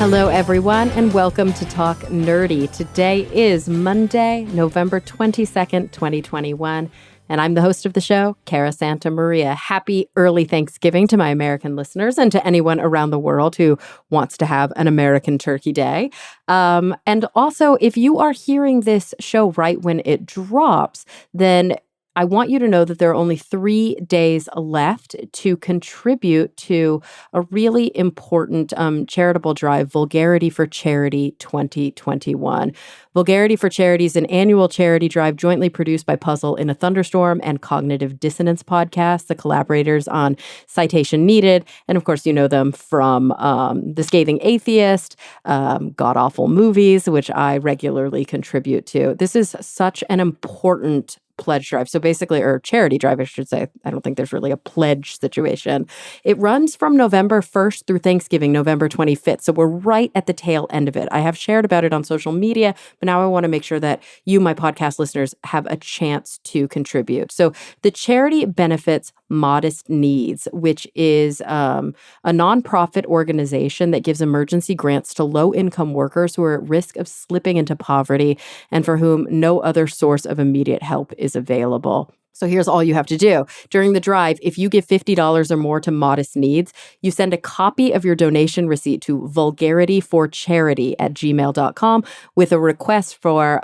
Hello, everyone, and welcome to Talk Nerdy. Today is Monday, November 22nd, 2021, and I'm the host of the show, Cara Santa Maria. Happy early Thanksgiving to my American listeners and to anyone around the world who wants to have an American Turkey Day. And also, if you are hearing this show right when it drops, then I want you to know that there are only 3 days left to contribute to a really important charitable drive, Vulgarity for Charity 2021. Vulgarity for Charity is an annual charity drive jointly produced by Puzzle in a Thunderstorm and Cognitive Dissonance podcast, the collaborators on Citation Needed. And of course, you know them from The Scathing Atheist, God Awful Movies, which I regularly contribute to. This is such an important pledge drive. So basically, or charity drive, I should say. I don't think there's really a pledge situation. It runs from November 1st through Thanksgiving, November 25th. So we're right at the tail end of it. I have shared about it on social media, but now I want to make sure that you, my podcast listeners, have a chance to contribute. So the charity benefits Modest Needs, which is a nonprofit organization that gives emergency grants to low-income workers who are at risk of slipping into poverty and for whom no other source of immediate help is available. So here's all you have to do. During the drive, if you give $50 or more to Modest Needs, you send a copy of your donation receipt to vulgarityforcharity@gmail.com with a request for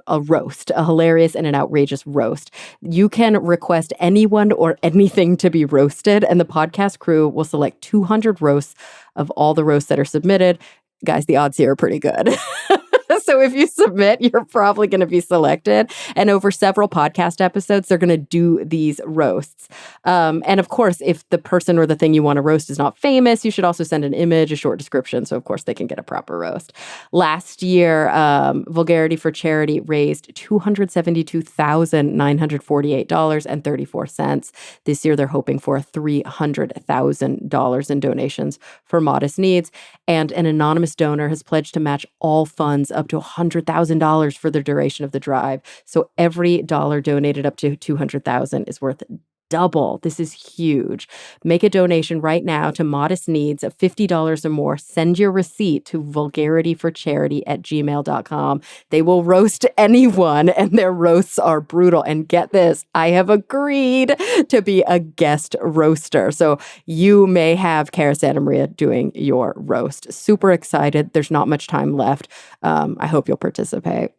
a roast, a hilarious and an outrageous roast. You can request anyone or anything to be roasted, and the podcast crew will select 200 roasts of all the roasts that are submitted. Guys, the odds here are pretty good. So if you submit, you're probably going to be selected. And over several podcast episodes, they're going to do these roasts. And of course, if the person or the thing you want to roast is not famous, you should also send an image, a short description. So of course, they can get a proper roast. Last year, Vulgarity for Charity raised $272,948.34. This year, they're hoping for $300,000 in donations for Modest Needs. And an anonymous donor has pledged to match all funds up to $100,000 for the duration of the drive. So every dollar donated up to $200,000 is worth double. This is huge. Make a donation right now to Modest Needs of $50 or more. Send your receipt to vulgarityforcharity@gmail.com. They will roast anyone, and their roasts are brutal. And get this, I have agreed to be a guest roaster. So you may have Cara Santa Maria doing your roast. Super excited. There's not much time left. I hope you'll participate.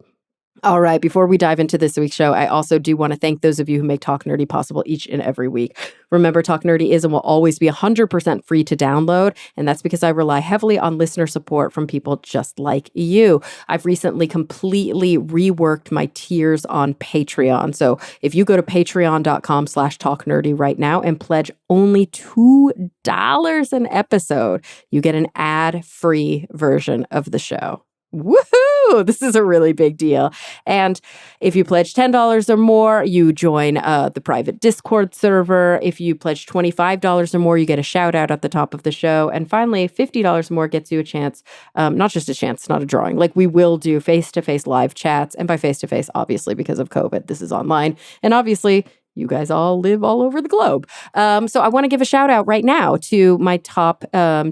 All right, before we dive into this week's show, I also do want to thank those of you who make Talk Nerdy possible each and every week. Remember, Talk Nerdy is and will always be 100% free to download, and that's because I rely heavily on listener support from people just like you. I've recently completely reworked my tiers on Patreon. So if you go to patreon.com/talknerdy right now and pledge only $2 an episode, you get an ad-free version of the show. Woohoo! This is a really big deal. And if you pledge $10 or more, you join the private Discord server. If you pledge $25 or more, you get a shout out at the top of the show. And finally, $50 more gets you a chance, not just a chance, not a drawing. Like we will do face-to-face live chats. And by face-to-face, obviously, because of COVID, this is online. And obviously, you guys all live all over the globe. So I want to give a shout out right now to my top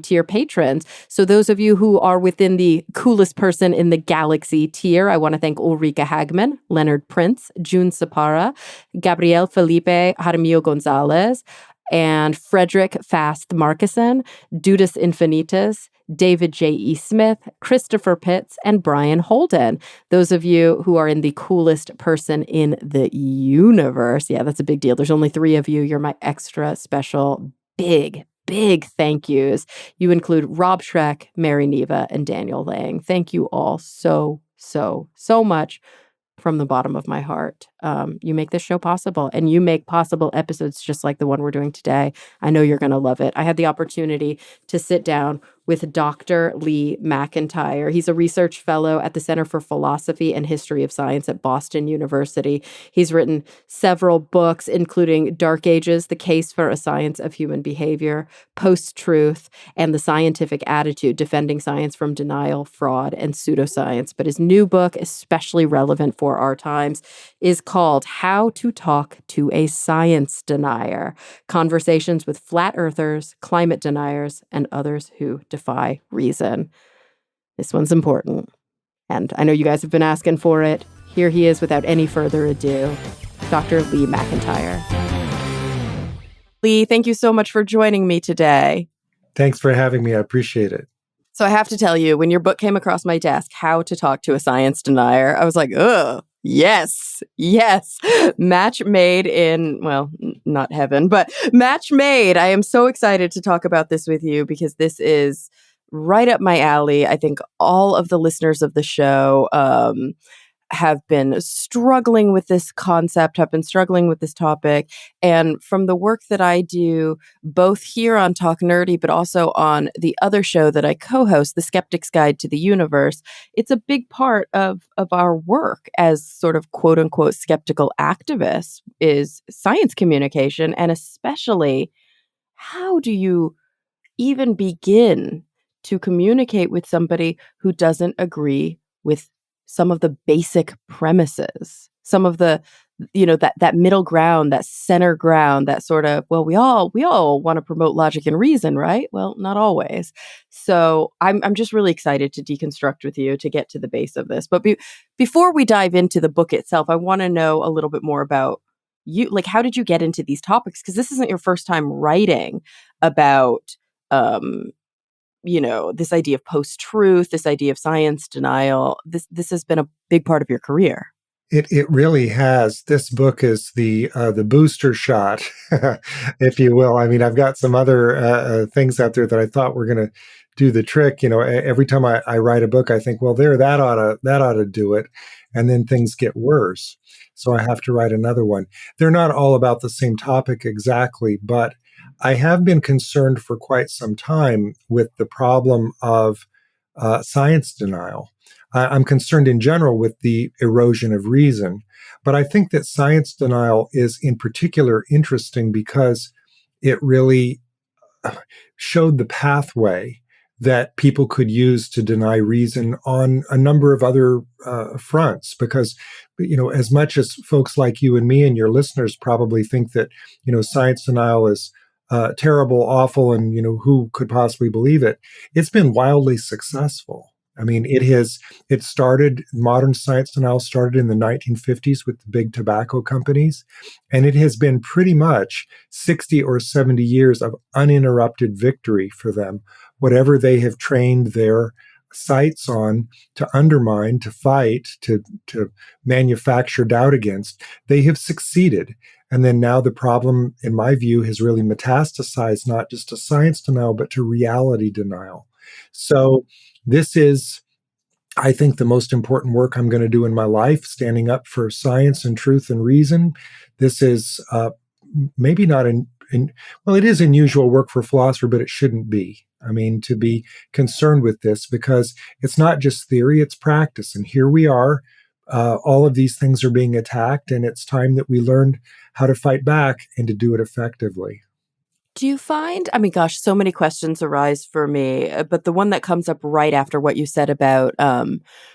tier patrons. So those of you who are within the coolest person in the galaxy tier, I want to thank Ulrika Hagman, Leonard Prince, June Sapara, Gabriel Felipe Jaramillo Gonzalez, and Frederick Fast Markison, Dudas Infinitas, David J.E. Smith, Christopher Pitts, and Brian Holden. Those of you who are in the coolest person in the universe. Yeah, that's a big deal. There's only 3 of you. You're my extra special big thank yous. You include Rob Schreck, Mary Neva, and Daniel Lang. Thank you all so much from the bottom of my heart. You make this show possible, and you make possible episodes just like the one we're doing today. I know you're going to love it. I had the opportunity to sit down with Dr. Lee McIntyre. He's a research fellow at the Center for Philosophy and History of Science at Boston University. He's written several books, including Dark Ages, The Case for a Science of Human Behavior, Post-Truth, and The Scientific Attitude, Defending Science from Denial, Fraud, and Pseudoscience. But his new book, especially relevant for our times, is called How to Talk to a Science Denier, Conversations with Flat Earthers, Climate Deniers, and Others Who Defy Reason. This one's important. And I know you guys have been asking for it. Here he is without any further ado, Dr. Lee McIntyre. Lee, thank you so much for joining me today. Thanks for having me. I appreciate it. So I have to tell you, when your book came across my desk, How to Talk to a Science Denier, I was like, ugh, yes. Match made in, well, not heaven, but match made. I am so excited to talk about this with you because this is right up my alley. I think all of the listeners of the show have been struggling with this concept, have been struggling with this topic. And from the work that I do, both here on Talk Nerdy, but also on the other show that I co-host, The Skeptic's Guide to the Universe, it's a big part of our work as sort of quote unquote skeptical activists is science communication. And especially, how do you even begin to communicate with somebody who doesn't agree with some of the basic premises, some of the, that middle ground, that center ground, that sort of, well, we all want to promote logic and reason, right? Well, not always. So I'm just really excited to deconstruct with you to get to the base of this. But before we dive into the book itself, I want to know a little bit more about you. Like, how did you get into these topics? Because this isn't your first time writing about this idea of post-truth, this idea of science denial. This has been a big part of your career. It really has. This book is the booster shot, if you will. I mean, I've got some other things out there that I thought were going to do the trick. Every time I write a book, I think, well, that ought to do it, and then things get worse. So I have to write another one. They're not all about the same topic exactly, but I have been concerned for quite some time with the problem of science denial. I'm concerned in general with the erosion of reason, but I think that science denial is in particular interesting because it really showed the pathway that people could use to deny reason on a number of other fronts. Because, as much as folks like you and me and your listeners probably think that, science denial is terrible, awful, and, who could possibly believe it, it's been wildly successful. I mean, modern science denial started in the 1950s with the big tobacco companies, and it has been pretty much 60 or 70 years of uninterrupted victory for them. Whatever they have trained their sights on to undermine, to fight, to manufacture doubt against, they have succeeded. And then now the problem, in my view, has really metastasized not just to science denial, but to reality denial. So this is, I think, the most important work I'm going to do in my life, standing up for science and truth and reason. This is maybe not well, it is unusual work for a philosopher, but it shouldn't be. I mean, to be concerned with this, because it's not just theory, it's practice. And here we are. All of these things are being attacked, and it's time that we learned how to fight back and to do it effectively. Do you find, I mean, gosh, so many questions arise for me, but the one that comes up right after what you said about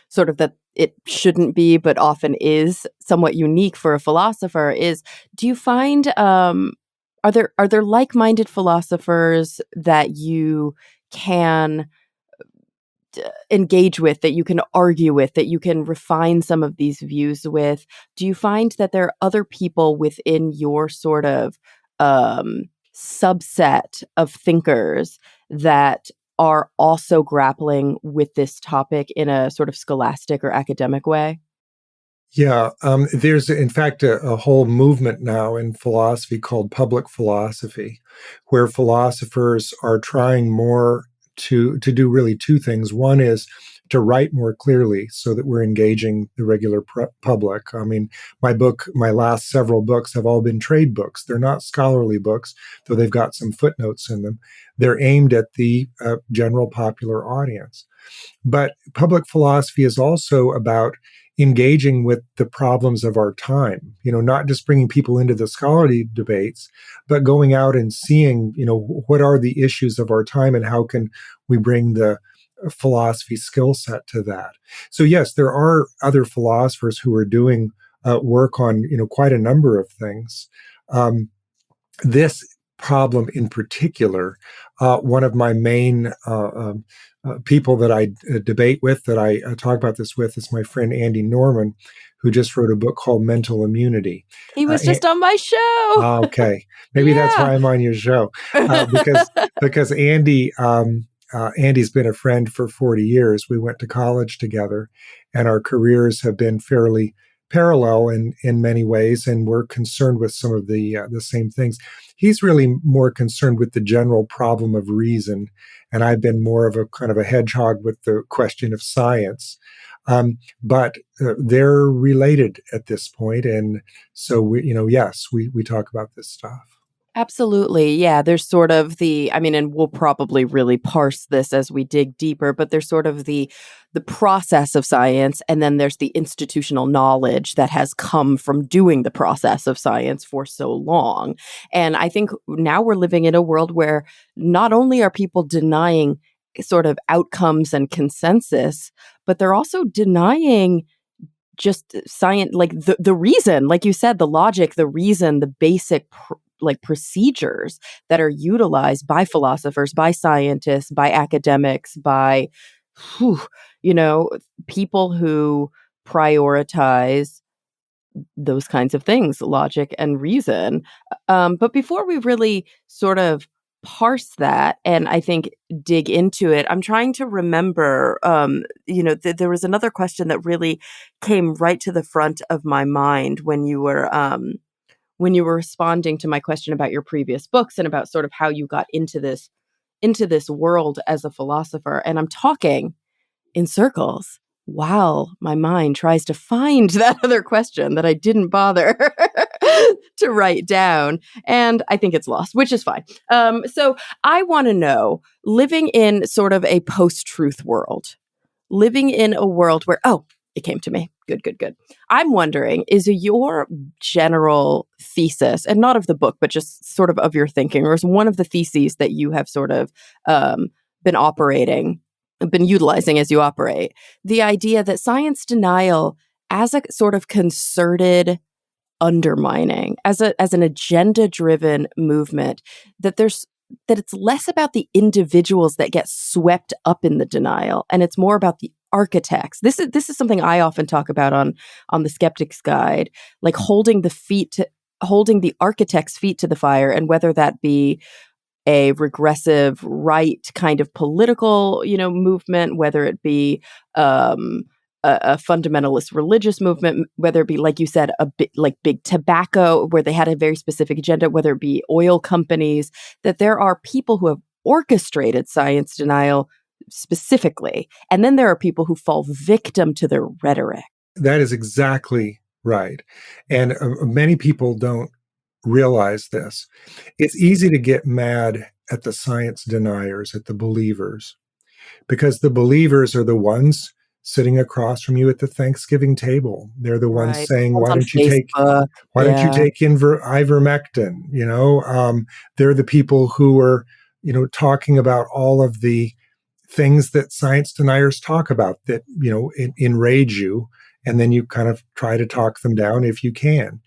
sort of that it shouldn't be, but often is somewhat unique for a philosopher is, do you find, are there like-minded philosophers that you can engage with, that you can argue with, that you can refine some of these views with? Do you find that there are other people within your sort of subset of thinkers that are also grappling with this topic in a sort of scholastic or academic way? Yeah, there's in fact a whole movement now in philosophy called public philosophy, where philosophers are trying more to do really two things. One is to write more clearly so that we're engaging the regular public. I mean, my last several books have all been trade books. They're not scholarly books, though they've got some footnotes in them. They're aimed at the general popular audience. But public philosophy is also about engaging with the problems of our time, not just bringing people into the scholarly debates, but going out and seeing, what are the issues of our time and how can we bring the philosophy skill set to that. So yes, there are other philosophers who are doing work on, quite a number of things. This problem in particular. One of my main people that I debate with, that I talk about this with, is my friend Andy Norman, who just wrote a book called Mental Immunity. He was just on my show. Okay, maybe that's Yeah. why I'm on your show, because Andy's been a friend for 40 years. We went to college together, and our careers have been fairly parallel in many ways, and we're concerned with some of the same things. He's really more concerned with the general problem of reason, and I've been more of a kind of a hedgehog with the question of science. But they're related at this point, and so yes, we talk about this stuff. Absolutely. Yeah. There's sort of I mean, and we'll probably really parse this as we dig deeper, but there's sort of the process of science, and then there's the institutional knowledge that has come from doing the process of science for so long. And I think now we're living in a world where not only are people denying sort of outcomes and consensus, but they're also denying just science, like the reason, like you said, the logic, the reason, the basic like procedures that are utilized by philosophers, by scientists, by academics, by whew, you know, people who prioritize those kinds of things, logic and reason. But before we really sort of parse that and I think dig into it, I'm trying to remember, there was another question that really came right to the front of my mind when you were responding to my question about your previous books and about sort of how you got into this world as a philosopher. And I'm talking in circles while my mind tries to find that other question that I didn't bother to write down. And I think it's lost, which is fine. So I want to know, living in sort of a post-truth world, living in a world where, oh, it came to me. Good, good, good. I'm wondering, is your general thesis, and not of the book, but just sort of your thinking, or is one of the theses that you have sort of been utilizing as you operate, the idea that science denial as a sort of concerted undermining, as an agenda-driven movement, that it's less about the individuals that get swept up in the denial, and it's more about the architects. This is something I often talk about on the Skeptic's Guide, like holding the architect's feet to the fire, and whether that be a regressive right kind of political, movement, whether it be a fundamentalist religious movement, whether it be, like you said, a bit like big tobacco, where they had a very specific agenda, whether it be oil companies, that there are people who have orchestrated science denial specifically. And then there are people who fall victim to their rhetoric. That is exactly right. And many people don't realize this. It's easy to get mad at the science deniers, at the believers, because the believers are the ones sitting across from you at the Thanksgiving table. They're the ones Right. saying, Ones "Why on don't you take Facebook. why don't you Yeah. take ivermectin?" They're the people who are talking about all of the things that science deniers talk about that enrage you, and then you kind of try to talk them down if you can.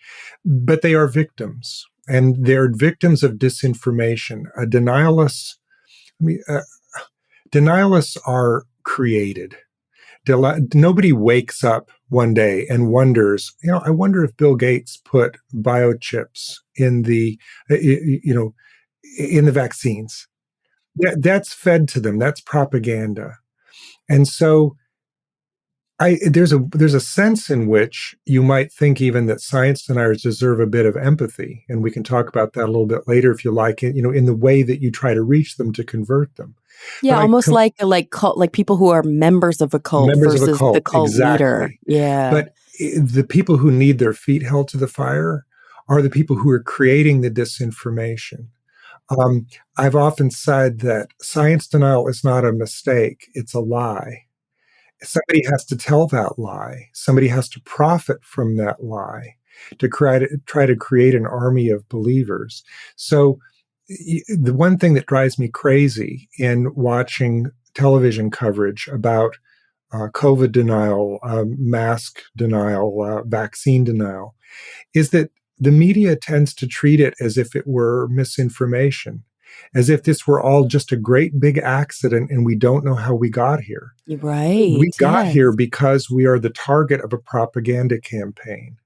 But they are victims, and they're victims of disinformation. I mean, denialists are created. Nobody wakes up one day and wonders, I wonder if Bill Gates put biochips in in the vaccines. That's fed to them. That's propaganda. And so there's a sense in which you might think even that science deniers deserve a bit of empathy, and we can talk about that a little bit later if you like it. In the way that you try to reach them to convert them. Yeah, But almost like cult, like people who are members of a cult members of a versus the cult, cult leader. exactly. Yeah. But the people who need their feet held to the fire are the people who are creating the disinformation. Um, I've often said that science denial is not a mistake; it's a lie. Somebody has to tell that lie. Somebody has to profit from that lie to try to create an army of believers. So the one thing that drives me crazy in watching television coverage about COVID denial, mask denial, vaccine denial, is that the media tends to treat it as if it were misinformation, as if this were all just a great big accident and we don't know how we got here. You're right. We got Yes. here because we are the target of a propaganda campaign.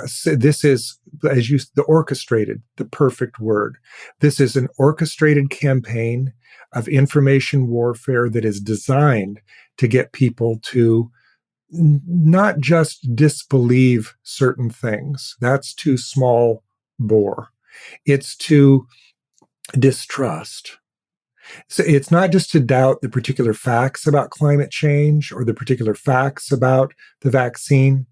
So this is, as you, the orchestrated, the perfect word. This is an orchestrated campaign of information warfare that is designed to get people to not just disbelieve certain things. That's too small bore. It's to distrust. So it's not just to doubt the particular facts about climate change or the particular facts about the vaccine.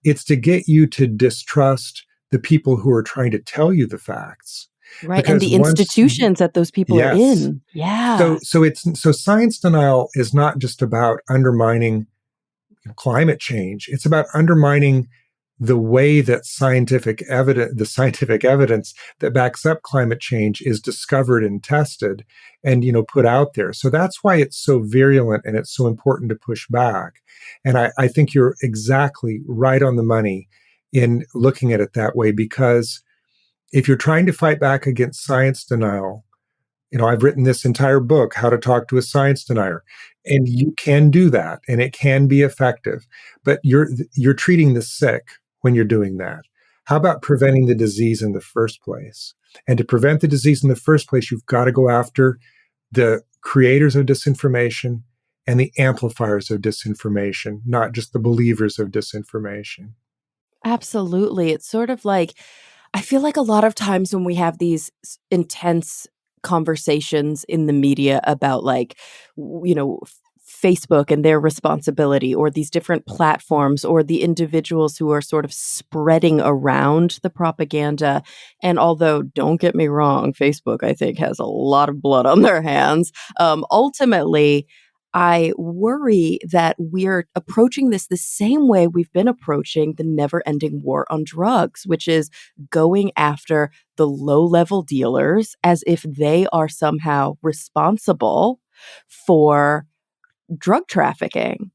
It's to get you to distrust the people who are trying to tell you the facts. Right. And Because the once, institutions that those people are yes. in. Yeah. So science denial is not just about undermining climate change. It's about undermining the way that the scientific evidence that backs up climate change is discovered and tested and, put out there. So that's why it's so virulent and it's so important to push back. And I think you're exactly right on the money in looking at it that way, because if you're trying to fight back against science denial, I've written this entire book, How to Talk to a Science Denier, and you can do that, and it can be effective. But you're treating the sick when you're doing that. How about preventing the disease in the first place? And to prevent the disease in the first place, you've got to go after the creators of disinformation and the amplifiers of disinformation, not just the believers of disinformation. Absolutely. It's sort of like, I feel like a lot of times when we have these intense conversations in the media about like, Facebook and their responsibility, or these different platforms, or the individuals who are sort of spreading around the propaganda. And although, don't get me wrong, Facebook, I think, has a lot of blood on their hands. Ultimately, I worry that we're approaching this the same way we've been approaching the never ending war on drugs, which is going after the low level dealers as if they are somehow responsible for drug trafficking.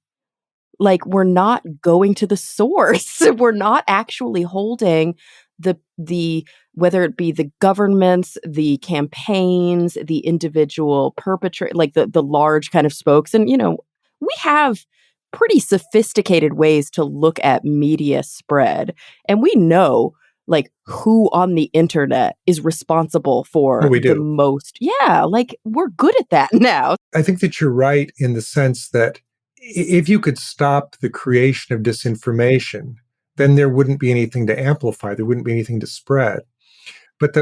Like, we're not going to the source. We're not actually holding the whether it be the governments, the campaigns, the individual perpetrator, like the large kind of spokes. And we have pretty sophisticated ways to look at media spread, and we know like who on the internet is responsible Oh, for we the do. most. Yeah, like we're good at that now. I think that you're right in the sense that if you could stop the creation of disinformation, then there wouldn't be anything to amplify. There wouldn't be anything to spread. But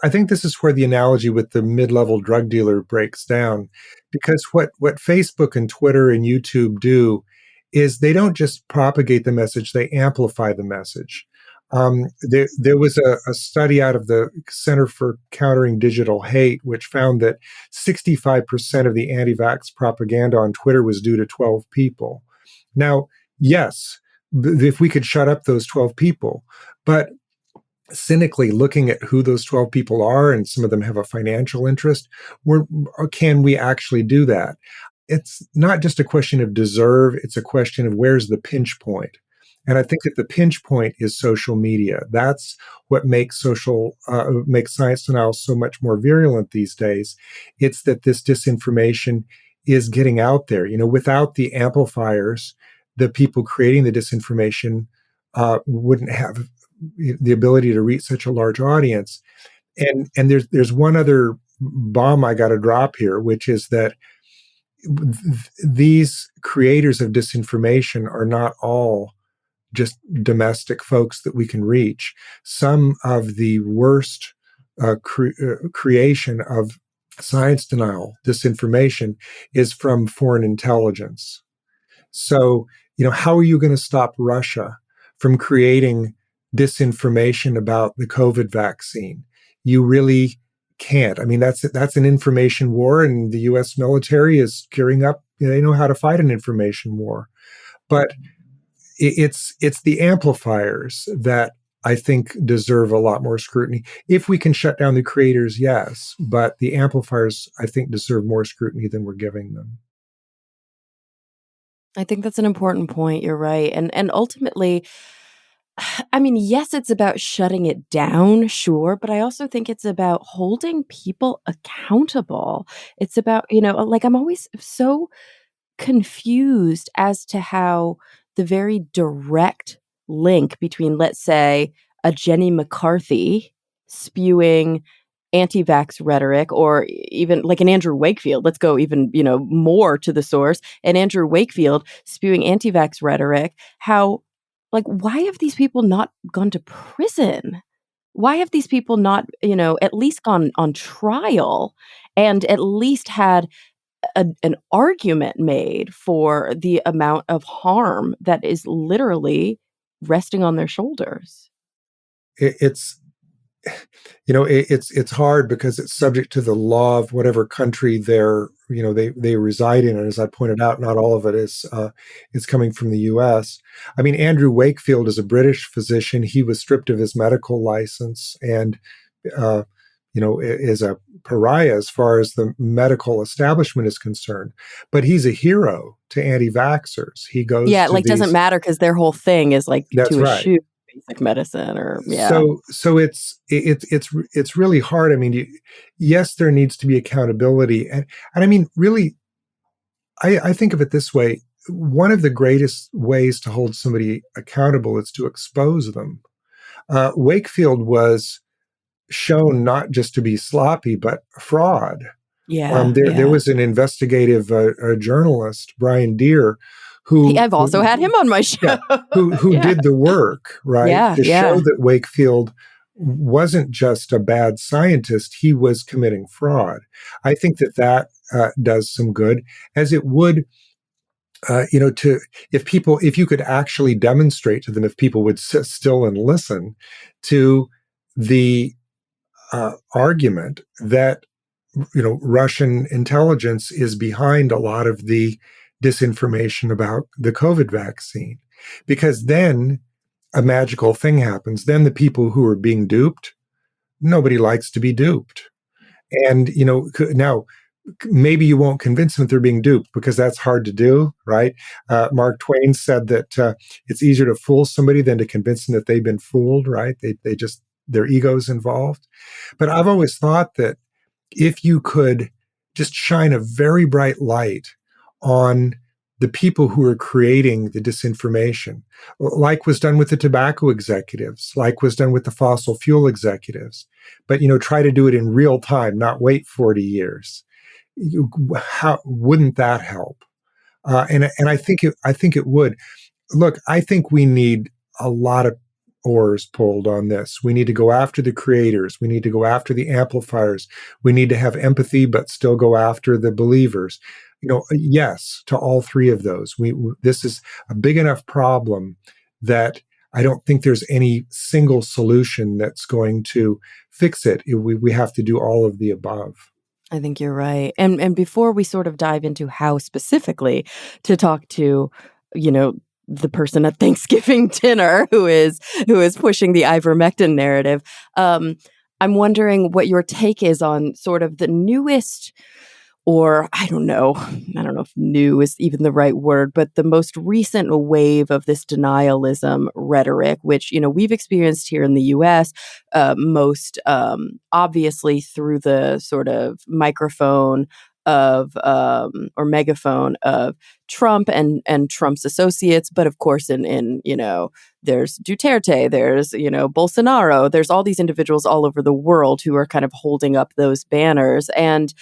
I think this is where the analogy with the mid-level drug dealer breaks down, because what Facebook and Twitter and YouTube do is they don't just propagate the message; they amplify the message. There was a study out of the Center for Countering Digital Hate, which found that 65% of the anti-vax propaganda on Twitter was due to 12 people. Now, yes, if we could shut up those 12 people, but cynically looking at who those 12 people are, and some of them have a financial interest, can we actually do that? It's not just a question of deserve, it's a question of where's the pinch point. And I think that the pinch point is social media. That's what makes science denial so much more virulent these days. It's that this disinformation is getting out there. Without the amplifiers, the people creating the disinformation wouldn't have the ability to reach such a large audience. And there's one other bomb I got to drop here, which is that these creators of disinformation are not all just domestic folks that we can reach. Some of the worst creation of science denial, disinformation, is from foreign intelligence. So, how are you going to stop Russia from creating disinformation about the COVID vaccine? You really can't. I mean, that's an information war, and the U.S. military is gearing up. They know how to fight an information war, but it's the amplifiers that I think deserve a lot more scrutiny. If we can shut down the creators, yes, but the amplifiers I think deserve more scrutiny than we're giving them. I think that's an important point. You're right. And ultimately, I mean, yes, it's about shutting it down, sure, but I also think it's about holding people accountable. It's about, like I'm always so confused as to how the very direct link between, let's say, a Jenny McCarthy spewing anti-vax rhetoric, or even like an Andrew Wakefield, let's go even, more to the source, and Andrew Wakefield spewing anti-vax rhetoric, how, like, why have these people not gone to prison? Why have these people not, at least gone on trial and at least had an argument made for the amount of harm that is literally resting on their shoulders? It's it's hard because it's subject to the law of whatever country they reside in, and as I pointed out, not all of it is coming from the U.S. I mean, Andrew Wakefield is a British physician. He was stripped of his medical license and uh, is a pariah as far as the medical establishment is concerned. But he's a hero to anti-vaxxers. He goes Yeah, to like, doesn't these. matter because their whole thing is, like, That's to right. eschew basic medicine, or yeah. So it's really hard. I mean, yes, there needs to be accountability, and I mean, really, I think of it this way: one of the greatest ways to hold somebody accountable is to expose them. Wakefield was shown not just to be sloppy, but fraud. Yeah, There yeah. was an investigative journalist, Brian Deere, who, I've also had him on my yeah, show. who Yeah. did the work, right, Yeah, to show yeah. that Wakefield wasn't just a bad scientist; he was committing fraud. I think that does some good, as it would, to if you could actually demonstrate to them, if people would sit still and listen to the argument that Russian intelligence is behind a lot of the disinformation about the COVID vaccine. Because then a magical thing happens. Then the people who are being duped, nobody likes to be duped. And, now maybe you won't convince them they're being duped because that's hard to do, right? Mark Twain said that it's easier to fool somebody than to convince them that they've been fooled, right? They just, their ego's involved. But I've always thought that if you could just shine a very bright light on the people who are creating the disinformation, like was done with the tobacco executives, like was done with the fossil fuel executives, but try to do it in real time, not wait 40 years. How wouldn't that help? And I think it would. Look, I think we need a lot of oars pulled on this. We need to go after the creators. We need to go after the amplifiers. We need to have empathy, but still go after the believers. Yes, to all three of those. This is a big enough problem that I don't think there's any single solution that's going to fix it. We have to do all of the above. I think you're right. And before we sort of dive into how specifically to talk to, you know, the person at Thanksgiving dinner who is pushing the ivermectin narrative, I'm wondering what your take is on sort of the newest, or I don't know if new is even the right word, but the most recent wave of this denialism rhetoric, which, we've experienced here in the US, most obviously through the sort of microphone of or megaphone of Trump and Trump's associates, but of course in there's Duterte, there's Bolsonaro, there's all these individuals all over the world who are kind of holding up those banners. And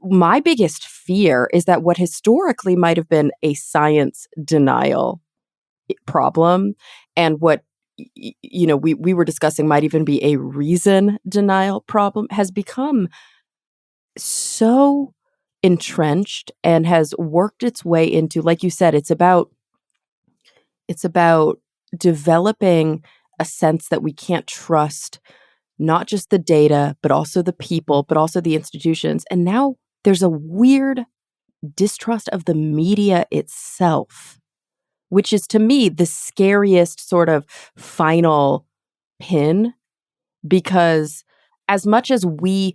my biggest fear is that what historically might have been a science denial problem, and what we were discussing might even be a reason denial problem, has become so entrenched and has worked its way into, like you said, it's about developing a sense that we can't trust not just the data, but also the people, but also the institutions. And now there's a weird distrust of the media itself, which is to me the scariest sort of final pin, because as much as we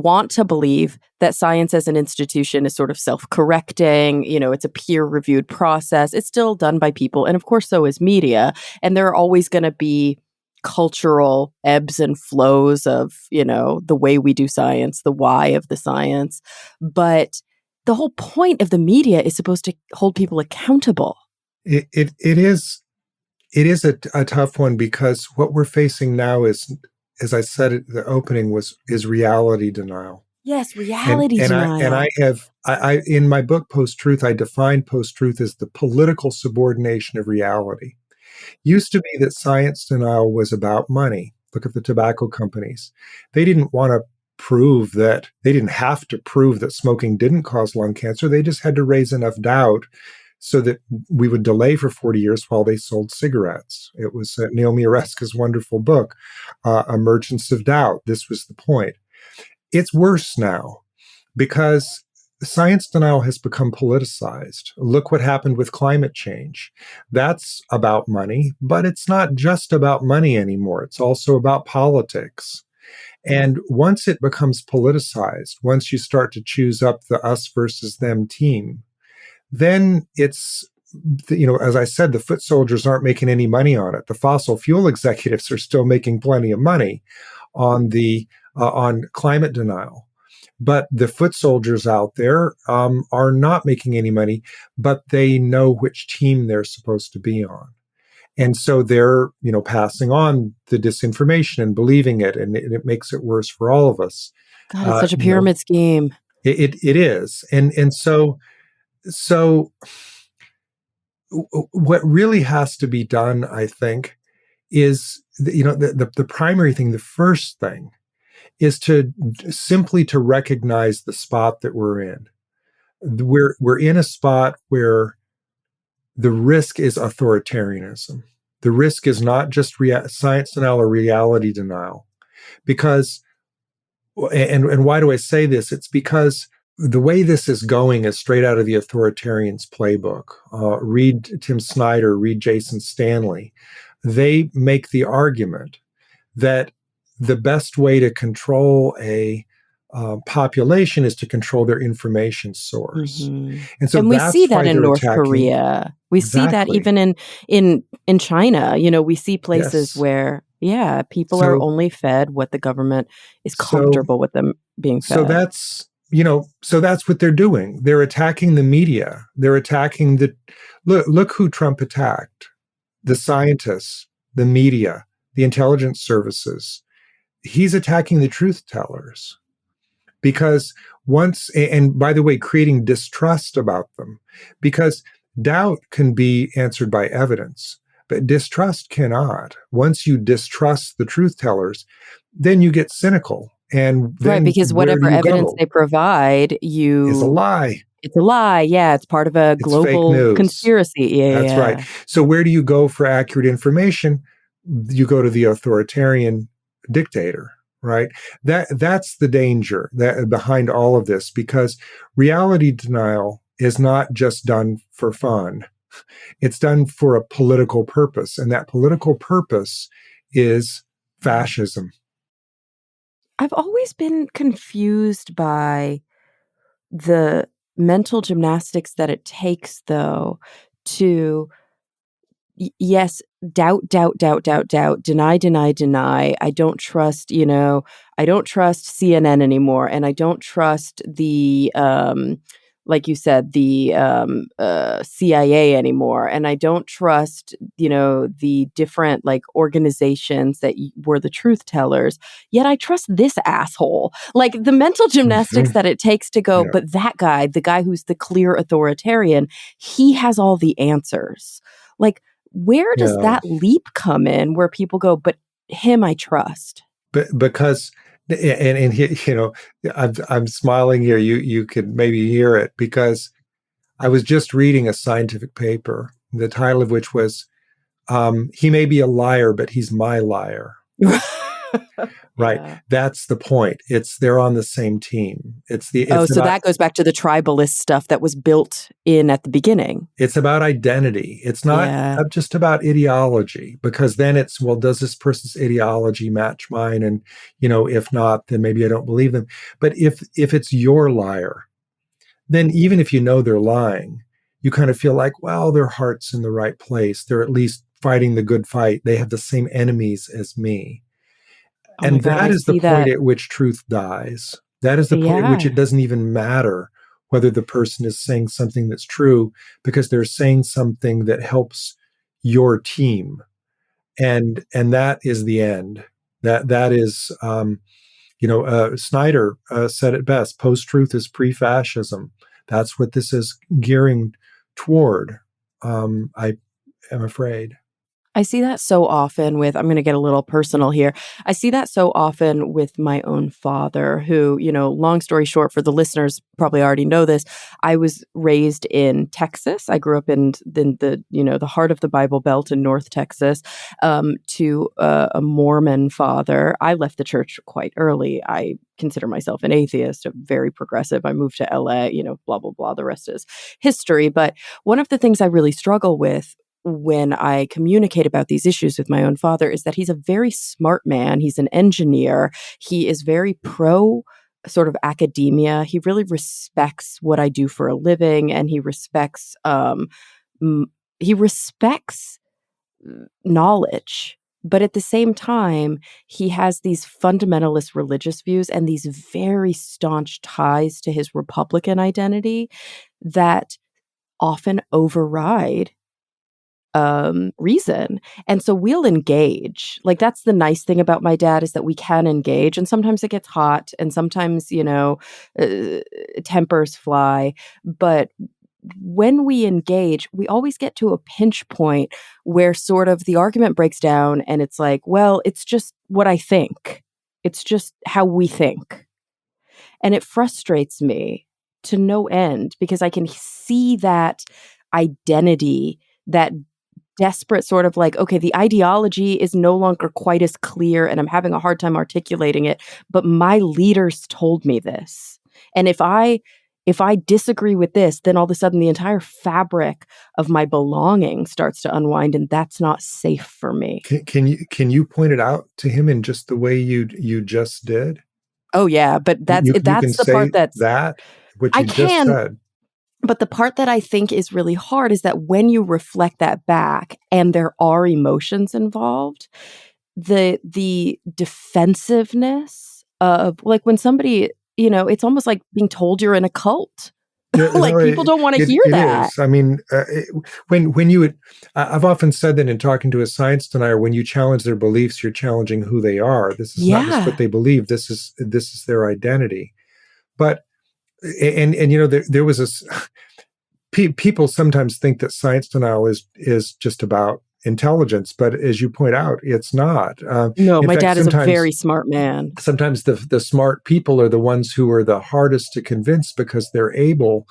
want to believe that science as an institution is sort of self-correcting. It's a peer-reviewed process. It's still done by people. And of course, so is media. And there are always going to be cultural ebbs and flows of, the way we do science, the why of the science. But the whole point of the media is supposed to hold people accountable. It is a tough one, because what we're facing now is, as I said at the opening, is reality denial. Yes, And reality and I and denial. I have I in my book Post Truth, I defined post truth as the political subordination of reality. Used to be that science denial was about money. Look at the tobacco companies. They didn't want to prove that, they didn't have to prove that smoking didn't cause lung cancer. They just had to raise enough doubt so that we would delay for 40 years while they sold cigarettes. It was Naomi Oreskes' wonderful book, Emergence of Doubt. This was the point. It's worse now, because science denial has become politicized. Look what happened with climate change. That's about money, but it's not just about money anymore. It's also about politics. And once it becomes politicized, once you start to choose up the us versus them team, then it's, as I said, the foot soldiers aren't making any money on it. The fossil fuel executives are still making plenty of money on climate denial. But the foot soldiers out there are not making any money, but they know which team they're supposed to be on. And so they're, passing on the disinformation and believing it, and it makes it worse for all of us. God, it's such a pyramid scheme. It is. So what really has to be done, I think, is, the primary thing, the first thing, is to simply to recognize the spot that we're in. We're in a spot where the risk is authoritarianism. The risk is not just science denial or reality denial. Because, and why do I say this? It's because the way this is going is straight out of the authoritarians' playbook. Read Tim Snyder, read Jason Stanley. They make the argument that the best way to control a population is to control their information source. Mm-hmm. And so And we see that's that why in they're North attacking. Korea. We see that Exactly. even in China. We see places Yes. where, people are So, only fed what the government is so, comfortable with them being so fed. that's what they're doing. They're attacking the media. They're attacking look who Trump attacked: the scientists, the media, the intelligence services. He's attacking the truth tellers. Because and by the way, creating distrust about them, because doubt can be answered by evidence, but distrust cannot. Once you distrust the truth tellers, then you get cynical. And Right, then because where do whatever you evidence go? they provide, Is a lie. it's a lie. Yeah, it's part of a It's fake global news. conspiracy. Yeah, yeah, That's right. yeah. So where do you go for accurate information? You go to the authoritarian dictator, right? That's the danger that behind all of this, because reality denial is not just done for fun. It's done for a political purpose, and that political purpose is fascism. I've always been confused by the mental gymnastics that it takes, though, to yes, doubt, doubt, doubt, doubt, doubt, deny, deny, deny. I don't trust CNN anymore, and I don't trust like you said, the CIA anymore, and I don't trust, the different like organizations that were the truth tellers. Yet I trust this asshole. Like the mental gymnastics Mhm. that it takes to go, Yeah. but that guy, the guy who's the clear authoritarian, he has all the answers. Like, where does Yeah. that leap come in where people go, but him I trust? But because I'm smiling here. You could maybe hear it, because I was just reading a scientific paper, the title of which was "He may be a liar, but he's my liar." Right. Yeah. That's the point. They're on the same team. Oh, It's so about that goes back to the tribalist stuff that was built in at the beginning. it's about identity. It's not Yeah. just about ideology, because then it's, well, does this person's ideology match mine? And, if not, then maybe I don't believe them. But if it's your liar, then even if you know they're lying, you kind of feel like, well, their heart's in the right place. They're at least fighting the good fight. They have the same enemies as me. Oh my And God, that I is the see point that. at which truth dies. That is the point at which Yeah. it doesn't even matter whether the person is saying something that's true, because they're saying something that helps your team. And that is the end. That is, Snyder said it best: post-truth is pre-fascism. That's what this is gearing toward. I am afraid. I see that so often with, I'm going to get a little personal here. I see that so often with my own father, who, long story short, for the listeners probably already know this, I was raised in Texas. I grew up in the heart of the Bible Belt in North Texas, to a Mormon father. I left the church quite early. I consider myself an atheist, very progressive. I moved to LA, blah, blah, blah. The rest is history. But one of the things I really struggle with when I communicate about these issues with my own father is that he's a very smart man. He's an engineer. He is very pro sort of academia. He really respects what I do for a living, and he respects m- he respects knowledge. But at the same time, he has these fundamentalist religious views and these very staunch ties to his Republican identity that often override reason. And so we'll engage. Like, that's the nice thing about my dad, is that we can engage. And sometimes it gets hot, and sometimes, uh, tempers fly. But when we engage, we always get to a pinch point where sort of the argument breaks down, and it's like, well, it's just what I think. It's just how we think. And it frustrates me to no end, because I can see that identity, that desperate sort of like, okay, the ideology is no longer quite as clear and I'm having a hard time articulating it, but my leaders told me this. And if I disagree with this, then all of a sudden the entire fabric of my belonging starts to unwind, and that's not safe for me. Can you point it out to him in just the way you just did? Oh yeah, but that's You can that's the say part that's that, what I you just can. said. But the part that I think is really hard is that when you reflect that back and there are emotions involved, the defensiveness of, like, when somebody, it's almost like being told you're in a cult. Yeah, no, Like, people don't want to hear it that. is. I mean, I've often said that in talking to a science denier, when you challenge their beliefs, you're challenging who they are. This is not just what Yeah, they believe. This is their identity. But and there was this. People sometimes think that science denial is just about intelligence, but as you point out, it's not. no, In my fact, dad is a sometimes very smart man. sometimes the smart people are the ones who are the hardest to convince, because they're able,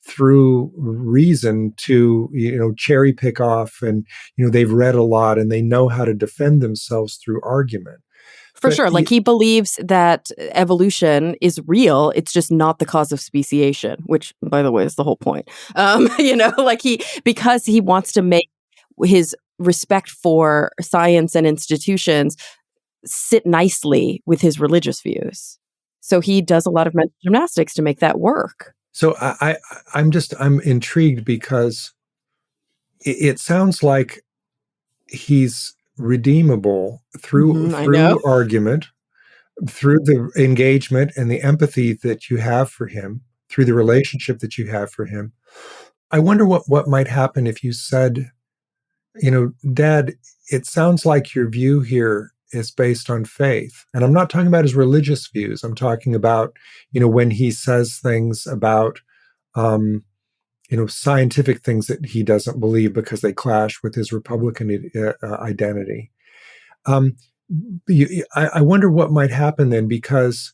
through reason, to cherry pick off, and they've read a lot and they know how to defend themselves through argument. For But sure. Like, he believes that evolution is real. It's just not the cause of speciation, which, by the way, is the whole point. Like, because he wants to make his respect for science and institutions sit nicely with his religious views. So he does a lot of mental gymnastics to make that work. so I'm intrigued, because it sounds like he's redeemable through I know. argument, through the engagement and the empathy that you have for him, through the relationship that you have for him. I wonder what might happen if you said, Dad, it sounds like your view here is based on faith. And I'm not talking about his religious views. I'm talking about, when he says things about, scientific things that he doesn't believe because they clash with his Republican identity. Um, I wonder what might happen then, because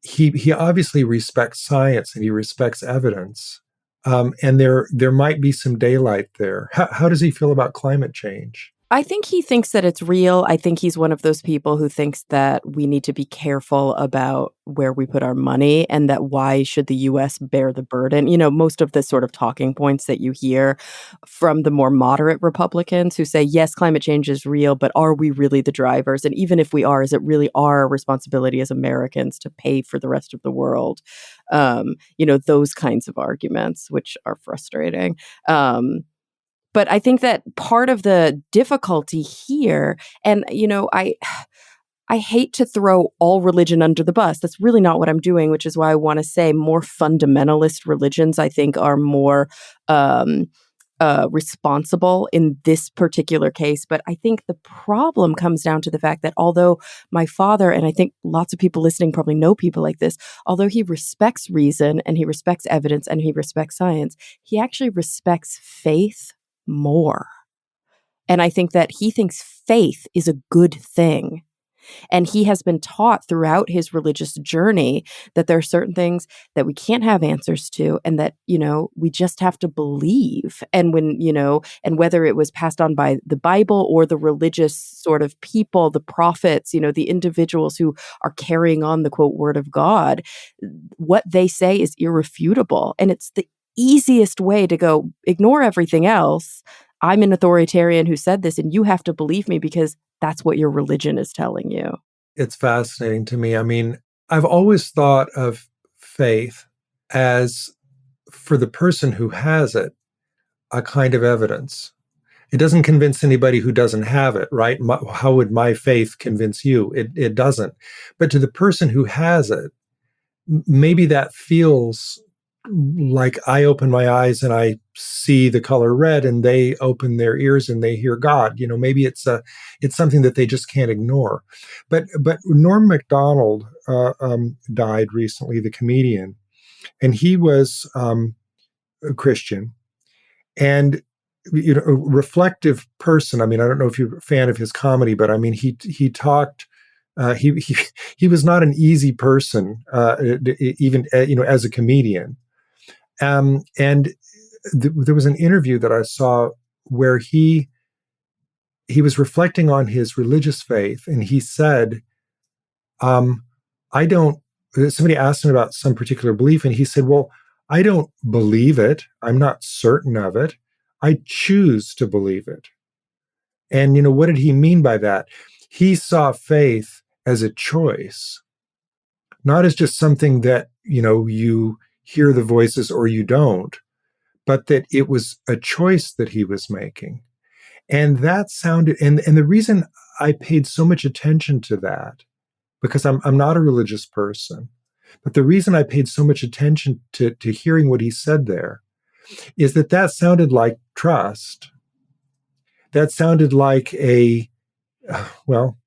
he obviously respects science and he respects evidence, and there might be some daylight there. How does he feel about climate change? I think he thinks that it's real. I think he's one of those people who thinks that we need to be careful about where we put our money and that why should the US bear the burden? Most of the sort of talking points that you hear from the more moderate Republicans who say, yes, climate change is real, but are we really the drivers? And even if we are, is it really our responsibility as Americans to pay for the rest of the world? Those kinds of arguments, which are frustrating. But I think that part of the difficulty here, and I hate to throw all religion under the bus. That's really not what I'm doing, which is why I want to say more fundamentalist religions, I think, are more um, responsible in this particular case. But I think the problem comes down to the fact that although my father, and I think lots of people listening probably know people like this, although he respects reason and he respects evidence and he respects science, he actually respects faith more. And I think that he thinks faith is a good thing. And he has been taught throughout his religious journey that there are certain things that we can't have answers to and that, we just have to believe. And and whether it was passed on by the Bible or the religious sort of people, the prophets, the individuals who are carrying on the quote word of God, what they say is irrefutable. And it's the easiest way to go ignore everything else. I'm an authoritarian who said this, and you have to believe me because that's what your religion is telling you. It's fascinating to me. I mean, I've always thought of faith as, for the person who has it, a kind of evidence. It doesn't convince anybody who doesn't have it, right? How would my faith convince you? It doesn't. But to the person who has it, maybe that feels like I open my eyes and I see the color red, and they open their ears and they hear God. Maybe it's something that they just can't ignore. But Norm Macdonald died recently, the comedian, and he was a Christian and a reflective person. I mean, I don't know if you're a fan of his comedy, but I mean, he talked. He was not an easy person, even as a comedian. And there was an interview that I saw where he was reflecting on his religious faith, and he said, "I don't." Somebody asked him about some particular belief, and he said, "Well, I don't believe it. I'm not certain of it. I choose to believe it." And what did he mean by that? He saw faith as a choice, not as just something that you hear the voices or you don't, but that it was a choice that he was making. And that sounded, and the reason I paid so much attention to that, because I'm not a religious person, but the reason I paid so much attention to hearing what he said there is that sounded like trust. That sounded like a,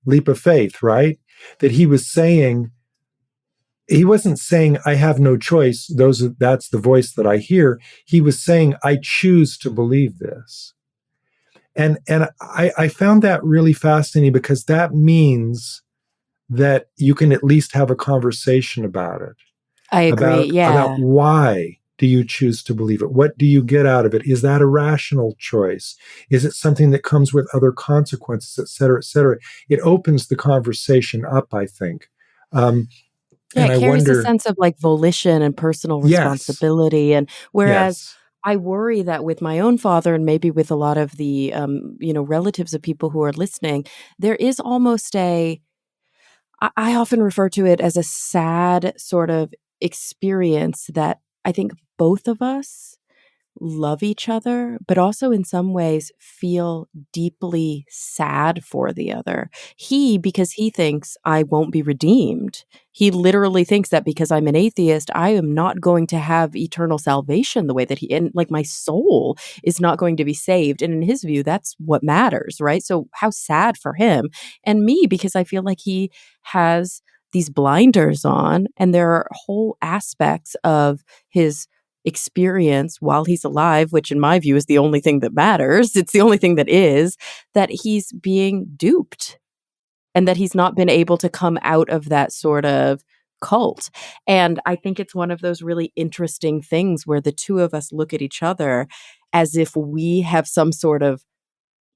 leap of faith, right? That he wasn't saying I have no choice. That's the voice that I hear. He was saying I choose to believe this. And I found that really fascinating, because that means that you can at least have a conversation about it, I agree. about Yeah. why do you choose to believe it? What do you get out of it? Is that a rational choice? Is it something that comes with other consequences, et cetera, et cetera? It opens the conversation up, I think. Yeah, And it I carries a wonder, sense of like volition and personal yes, responsibility. And whereas yes, I worry that with my own father and maybe with a lot of the relatives of people who are listening, there is almost I often refer to it as a sad sort of experience that I think both of us love each other, but also in some ways feel deeply sad for the other. He, because he thinks I won't be redeemed. He literally thinks that because I'm an atheist, I am not going to have eternal salvation the way that and like my soul is not going to be saved. And in his view, that's what matters, right? So how sad for him. And me, because I feel like he has these blinders on, and there are whole aspects of his experience while he's alive, which in my view is the only thing that matters. It's the only thing that he's being duped and that he's not been able to come out of that sort of cult. And I think it's one of those really interesting things where the two of us look at each other as if we have some sort of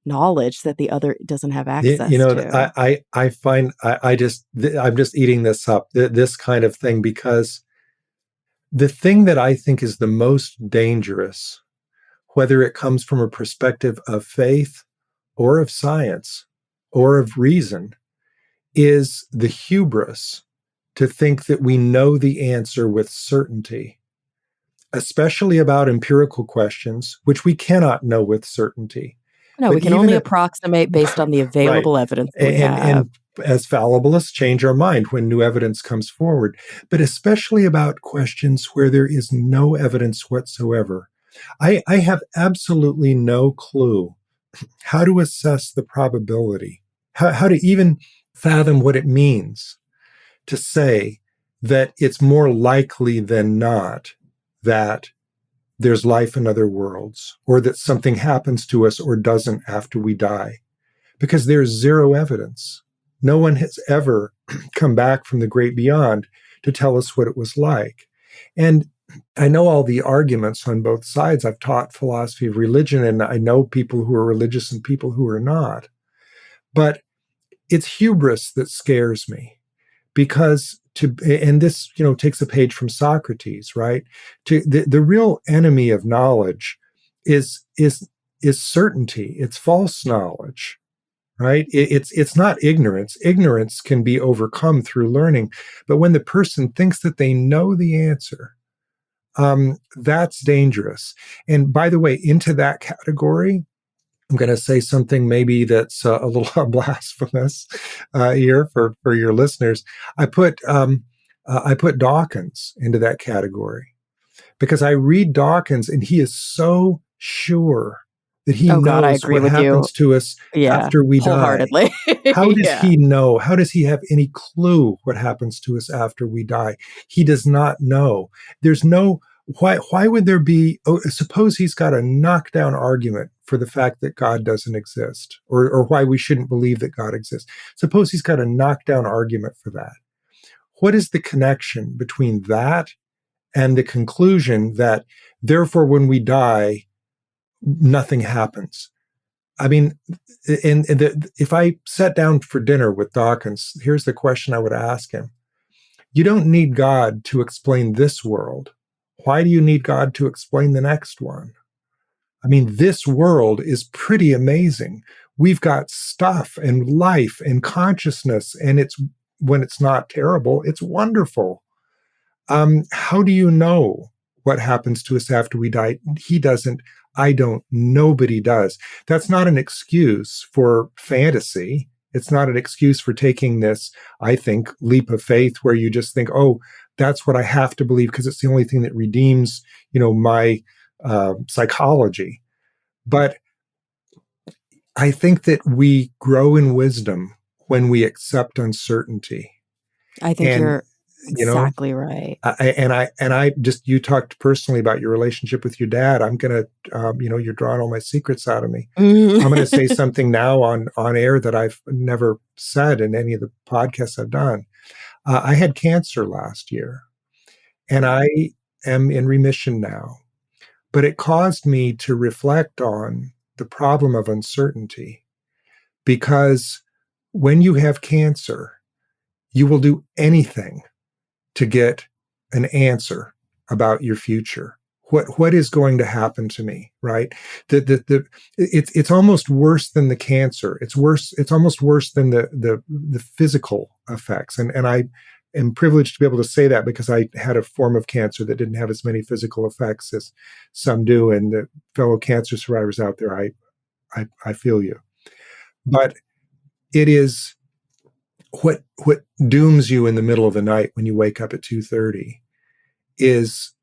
knowledge that the other doesn't have You access know, to. I find I'm just eating this up, this kind of thing, because the thing that I think is the most dangerous, whether it comes from a perspective of faith or of science or of reason, is the hubris to think that we know the answer with certainty, especially about empirical questions, which we cannot know with certainty. No, we But can even only at, approximate based on the right, available evidence that we have. and as fallibilists change our mind when new evidence comes forward, but especially about questions where there is no evidence whatsoever. I have absolutely no clue how to assess the probability, how to even fathom what it means to say that it's more likely than not that there's life in other worlds, or that something happens to us or doesn't after we die, because there's zero evidence. No one has ever come back from the great beyond to tell us what it was like. And I know all the arguments on both sides. I've taught philosophy of religion, and I know people who are religious and people who are not. But it's hubris that scares me, because and this, takes a page from Socrates, right? The real enemy of knowledge is certainty. It's false knowledge, right? It's not ignorance. Ignorance can be overcome through learning, but when the person thinks that they know the answer, that's dangerous. And by the way, into that category, I'm going to say something maybe that's a little blasphemous here for your listeners. I put Dawkins into that category, because I read Dawkins and he is so sure that he Oh God, I knows agree what with you. happens to us Yeah, after we die. wholeheartedly. How does Yeah. he know? How does he have any clue what happens to us after we die? He does not know. There's no why would there be, suppose he's got a knockdown argument for the fact that God doesn't exist, or why we shouldn't believe that God exists. Suppose he's got a knockdown argument for that. What is the connection between that and the conclusion that therefore when we die nothing happens? I mean, if I sat down for dinner with Dawkins, here's the question I would ask him. You don't need God to explain this world. Why do you need God to explain the next one? I mean, this world is pretty amazing. We've got stuff and life and consciousness, and when it's not terrible, it's wonderful. How do you know what happens to us after we die? He doesn't. I don't. Nobody does. That's not an excuse for fantasy. It's not an excuse for taking this, I think, leap of faith where you just think, oh, that's what I have to believe because it's the only thing that redeems, my psychology. But I think that we grow in wisdom when we accept uncertainty. I think And, you're you know, exactly right. I just, you talked personally about your relationship with your dad. I'm gonna, you're drawing all my secrets out of me. I'm gonna say something now on air that I've never said in any of the podcasts I've done. I had cancer last year, and I am in remission now. But it caused me to reflect on the problem of uncertainty, because when you have cancer, you will do anything to get an answer about your future. What is going to happen to me, right? It's almost worse than the cancer. It's worse. It's almost worse than the physical effects. And I am privileged to be able to say that because I had a form of cancer that didn't have as many physical effects as some do. And the fellow cancer survivors out there, I feel you. But it is what dooms you in the middle of the night when you wake up at 2:30 is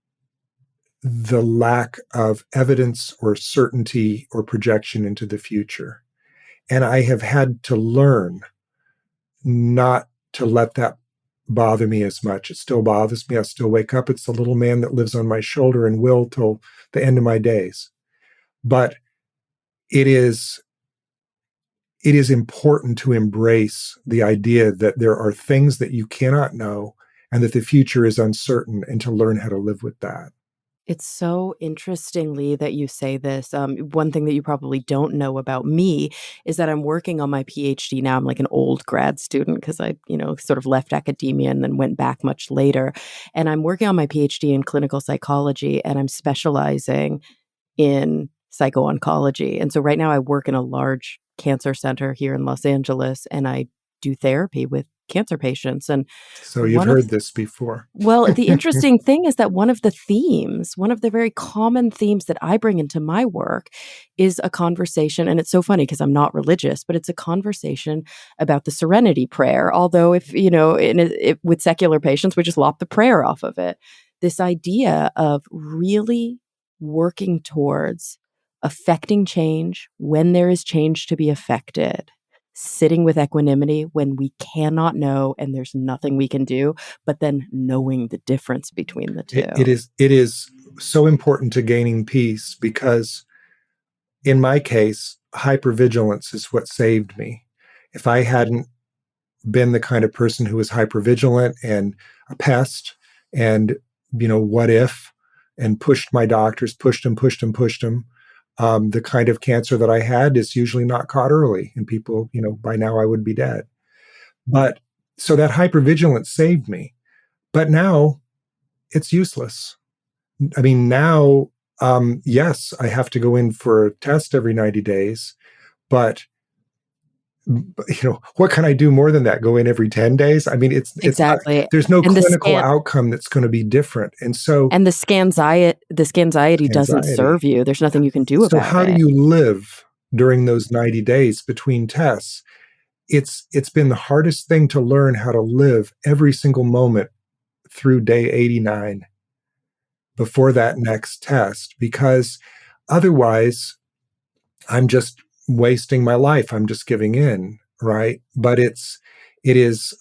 the lack of evidence or certainty or projection into the future. And I have had to learn not to let that bother me as much. It still bothers me. I still wake up. It's the little man that lives on my shoulder and will till the end of my days. But it is it is important to embrace the idea that there are things that you cannot know and that the future is uncertain, and to learn how to live with that. It's so interestingly that you say this. One thing that you probably don't know about me is that I'm working on my PhD now. I'm like an old grad student because I, sort of left academia and then went back much later. And I'm working on my PhD in clinical psychology, and I'm specializing in psycho-oncology. And so right now I work in a large cancer center here in Los Angeles, and I do therapy with cancer patients. And So you've one of heard this before. well, the interesting thing is that one of the themes, one of the very common themes that I bring into my work is a conversation. And it's so funny because I'm not religious, but it's a conversation about the serenity prayer. Although, if, with secular patients, we just lop the prayer off of it. This idea of really working towards affecting change when there is change to be affected, sitting with equanimity when we cannot know and there's nothing we can do, but then knowing the difference between the two. It is so important to gaining peace because in my case, hypervigilance is what saved me. If I hadn't been the kind of person who was hypervigilant and a pest and, what if, and pushed my doctors, pushed them, pushed them, pushed them, the kind of cancer that I had is usually not caught early. And people, by now I would be dead. But so that hypervigilance saved me. But now it's useless. I mean, now, yes, I have to go in for a test every 90 days, but what can I do more than that? Go in every 10 days? I mean, it's not, Exactly. there's no And clinical outcome that's going to be different. And so the scanxiety doesn't anxiety. serve you. There's nothing you can do So about how do it. you live during those 90 days between tests? It's been the hardest thing to learn how to live every single moment through day 89 before that next test, because otherwise I'm just wasting my life. I'm just giving in, right? But it is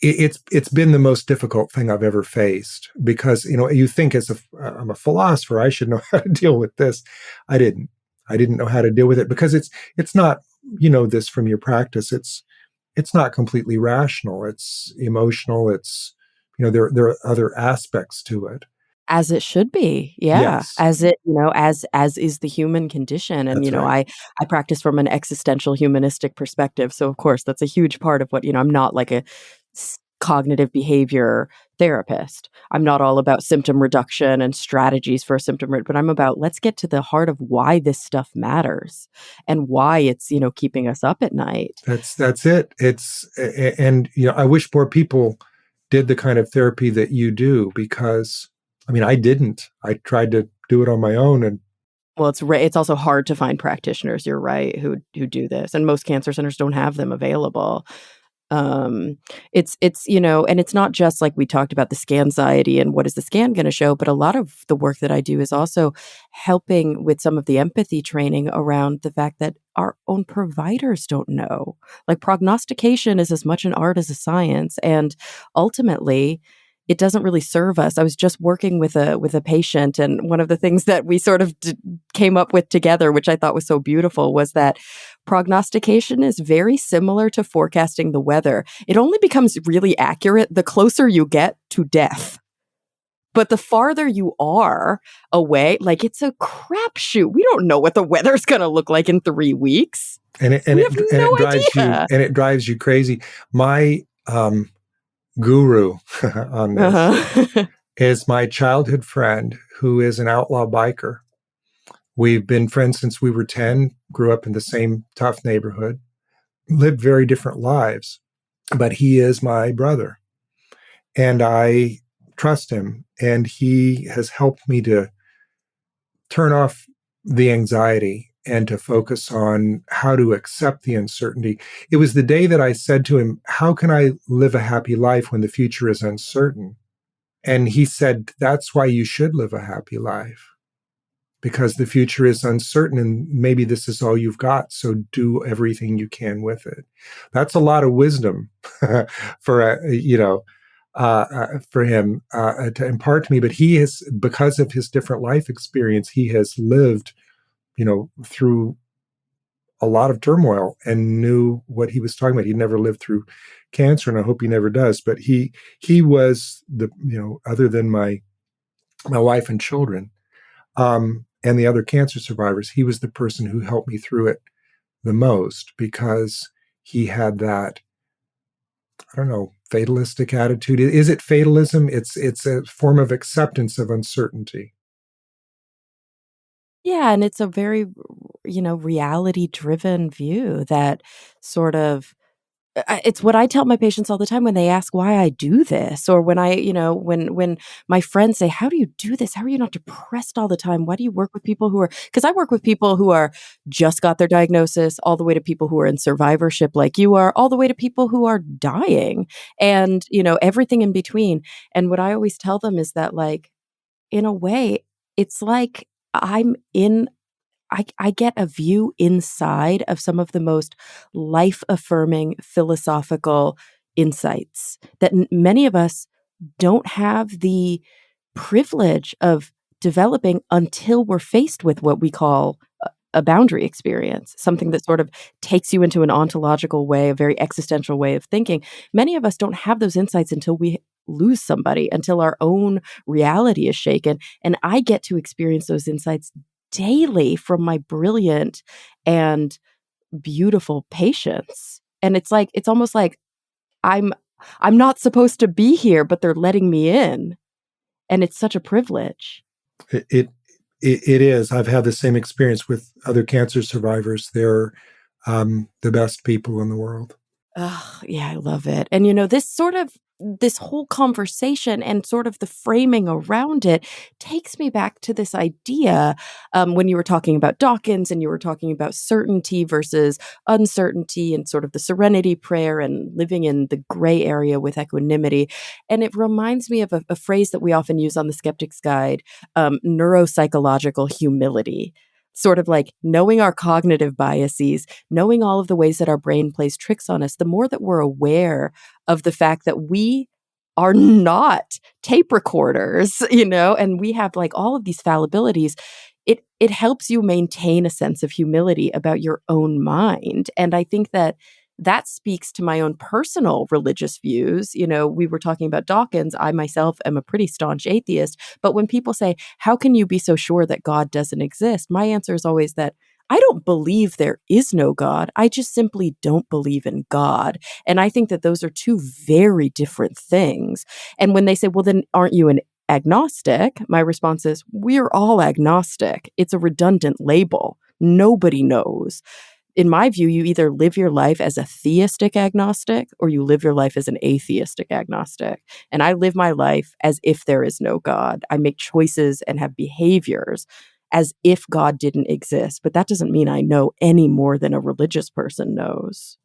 it's been the most difficult thing I've ever faced because you think I'm a philosopher, I should know how to deal with this. I didn't. I didn't know how to deal with it because it's not, this from your practice. It's not completely rational. It's emotional. It's there are other aspects to it. As it should be. Yeah. Yes, As it, as is the human condition. And, that's right. I practice from an existential humanistic perspective. So of course that's a huge part of what, I'm not like a cognitive behavior therapist. I'm not all about symptom reduction and strategies for but I'm about let's get to the heart of why this stuff matters and why it's, keeping us up at night. That's it. And I wish more people did the kind of therapy that you do because I mean I didn't. I tried to do it on my own and Well, it's also hard to find practitioners, you're right, who do this, and most cancer centers don't have them available. Um, it's and it's not just like we talked about the scanxiety and what is the scan gonna show, but a lot of the work that I do is also helping with some of the empathy training around the fact that our own providers don't know. Like, prognostication is as much an art as a science, and ultimately it doesn't really serve us. I was just working with a patient, and one of the things that we sort of came up with together, which I thought was so beautiful, was that prognostication is very similar to forecasting the weather. It only becomes really accurate the closer you get to death. But the farther you are away, like, it's a crapshoot. We don't know what the weather's going to look like in 3 weeks. We have no idea. It drives you crazy. My guru on this Uh-huh. is my childhood friend who is an outlaw biker. We've been friends since we were 10, grew up in the same tough neighborhood, lived very different lives, but he is my brother. And I trust him. And he has helped me to turn off the anxiety and to focus on how to accept the uncertainty. It was the day that I said to him, how can I live a happy life when the future is uncertain? And he said, that's why you should live a happy life, because the future is uncertain and maybe this is all you've got. So do everything you can with it. That's a lot of wisdom for, for him to impart to me. But he has, because of his different life experience, he has lived, through a lot of turmoil and knew what he was talking about. He never lived through cancer, and I hope he never does. But he was the, other than my my wife and children, and the other cancer survivors, he was the person who helped me through it the most because he had that, I don't know, fatalistic attitude. Is it fatalism? It's a form of acceptance of uncertainty. Yeah, and it's a very, reality-driven view that sort of it's what I tell my patients all the time when they ask why I do this, or when when my friends say, "How do you do this? How are you not depressed all the time? Why do you work with people who are?" Because I work with people who are just got their diagnosis, all the way to people who are in survivorship like you are, all the way to people who are dying, and, everything in between. And what I always tell them is that, like, in a way, it's like I'm in I get a view inside of some of the most life-affirming philosophical insights that many of us don't have the privilege of developing until we're faced with what we call a boundary experience, something that sort of takes you into an ontological way, a very existential way of thinking. Many of us don't have those insights until we lose somebody, until our own reality is shaken. And I get to experience those insights daily from my brilliant and beautiful patients. And it's almost like I'm I'm not supposed to be here, but they're letting me in. And it's such a privilege. It, it it is. I've had the same experience with other cancer survivors. They're the best people in the world. Oh, yeah, I love it. And this whole conversation and sort of the framing around it takes me back to this idea when you were talking about Dawkins and you were talking about certainty versus uncertainty and sort of the serenity prayer and living in the gray area with equanimity. And it reminds me of a phrase that we often use on the Skeptic's Guide, neuropsychological humility. Sort of like knowing our cognitive biases, knowing all of the ways that our brain plays tricks on us, the more that we're aware of the fact that we are not tape recorders, and we have like all of these fallibilities, it helps you maintain a sense of humility about your own mind. And I think that speaks to my own personal religious views. We were talking about Dawkins. I myself am a pretty staunch atheist. But when people say, "How can you be so sure that God doesn't exist?" My answer is always that I don't believe there is no God. I just simply don't believe in God. And I think that those are two very different things. And when they say, "Well, then aren't you an agnostic?" My response is, we're all agnostic. It's a redundant label. Nobody knows. In my view, you either live your life as a theistic agnostic or you live your life as an atheistic agnostic. And I live my life as if there is no God. I make choices and have behaviors as if God didn't exist. But that doesn't mean I know any more than a religious person knows.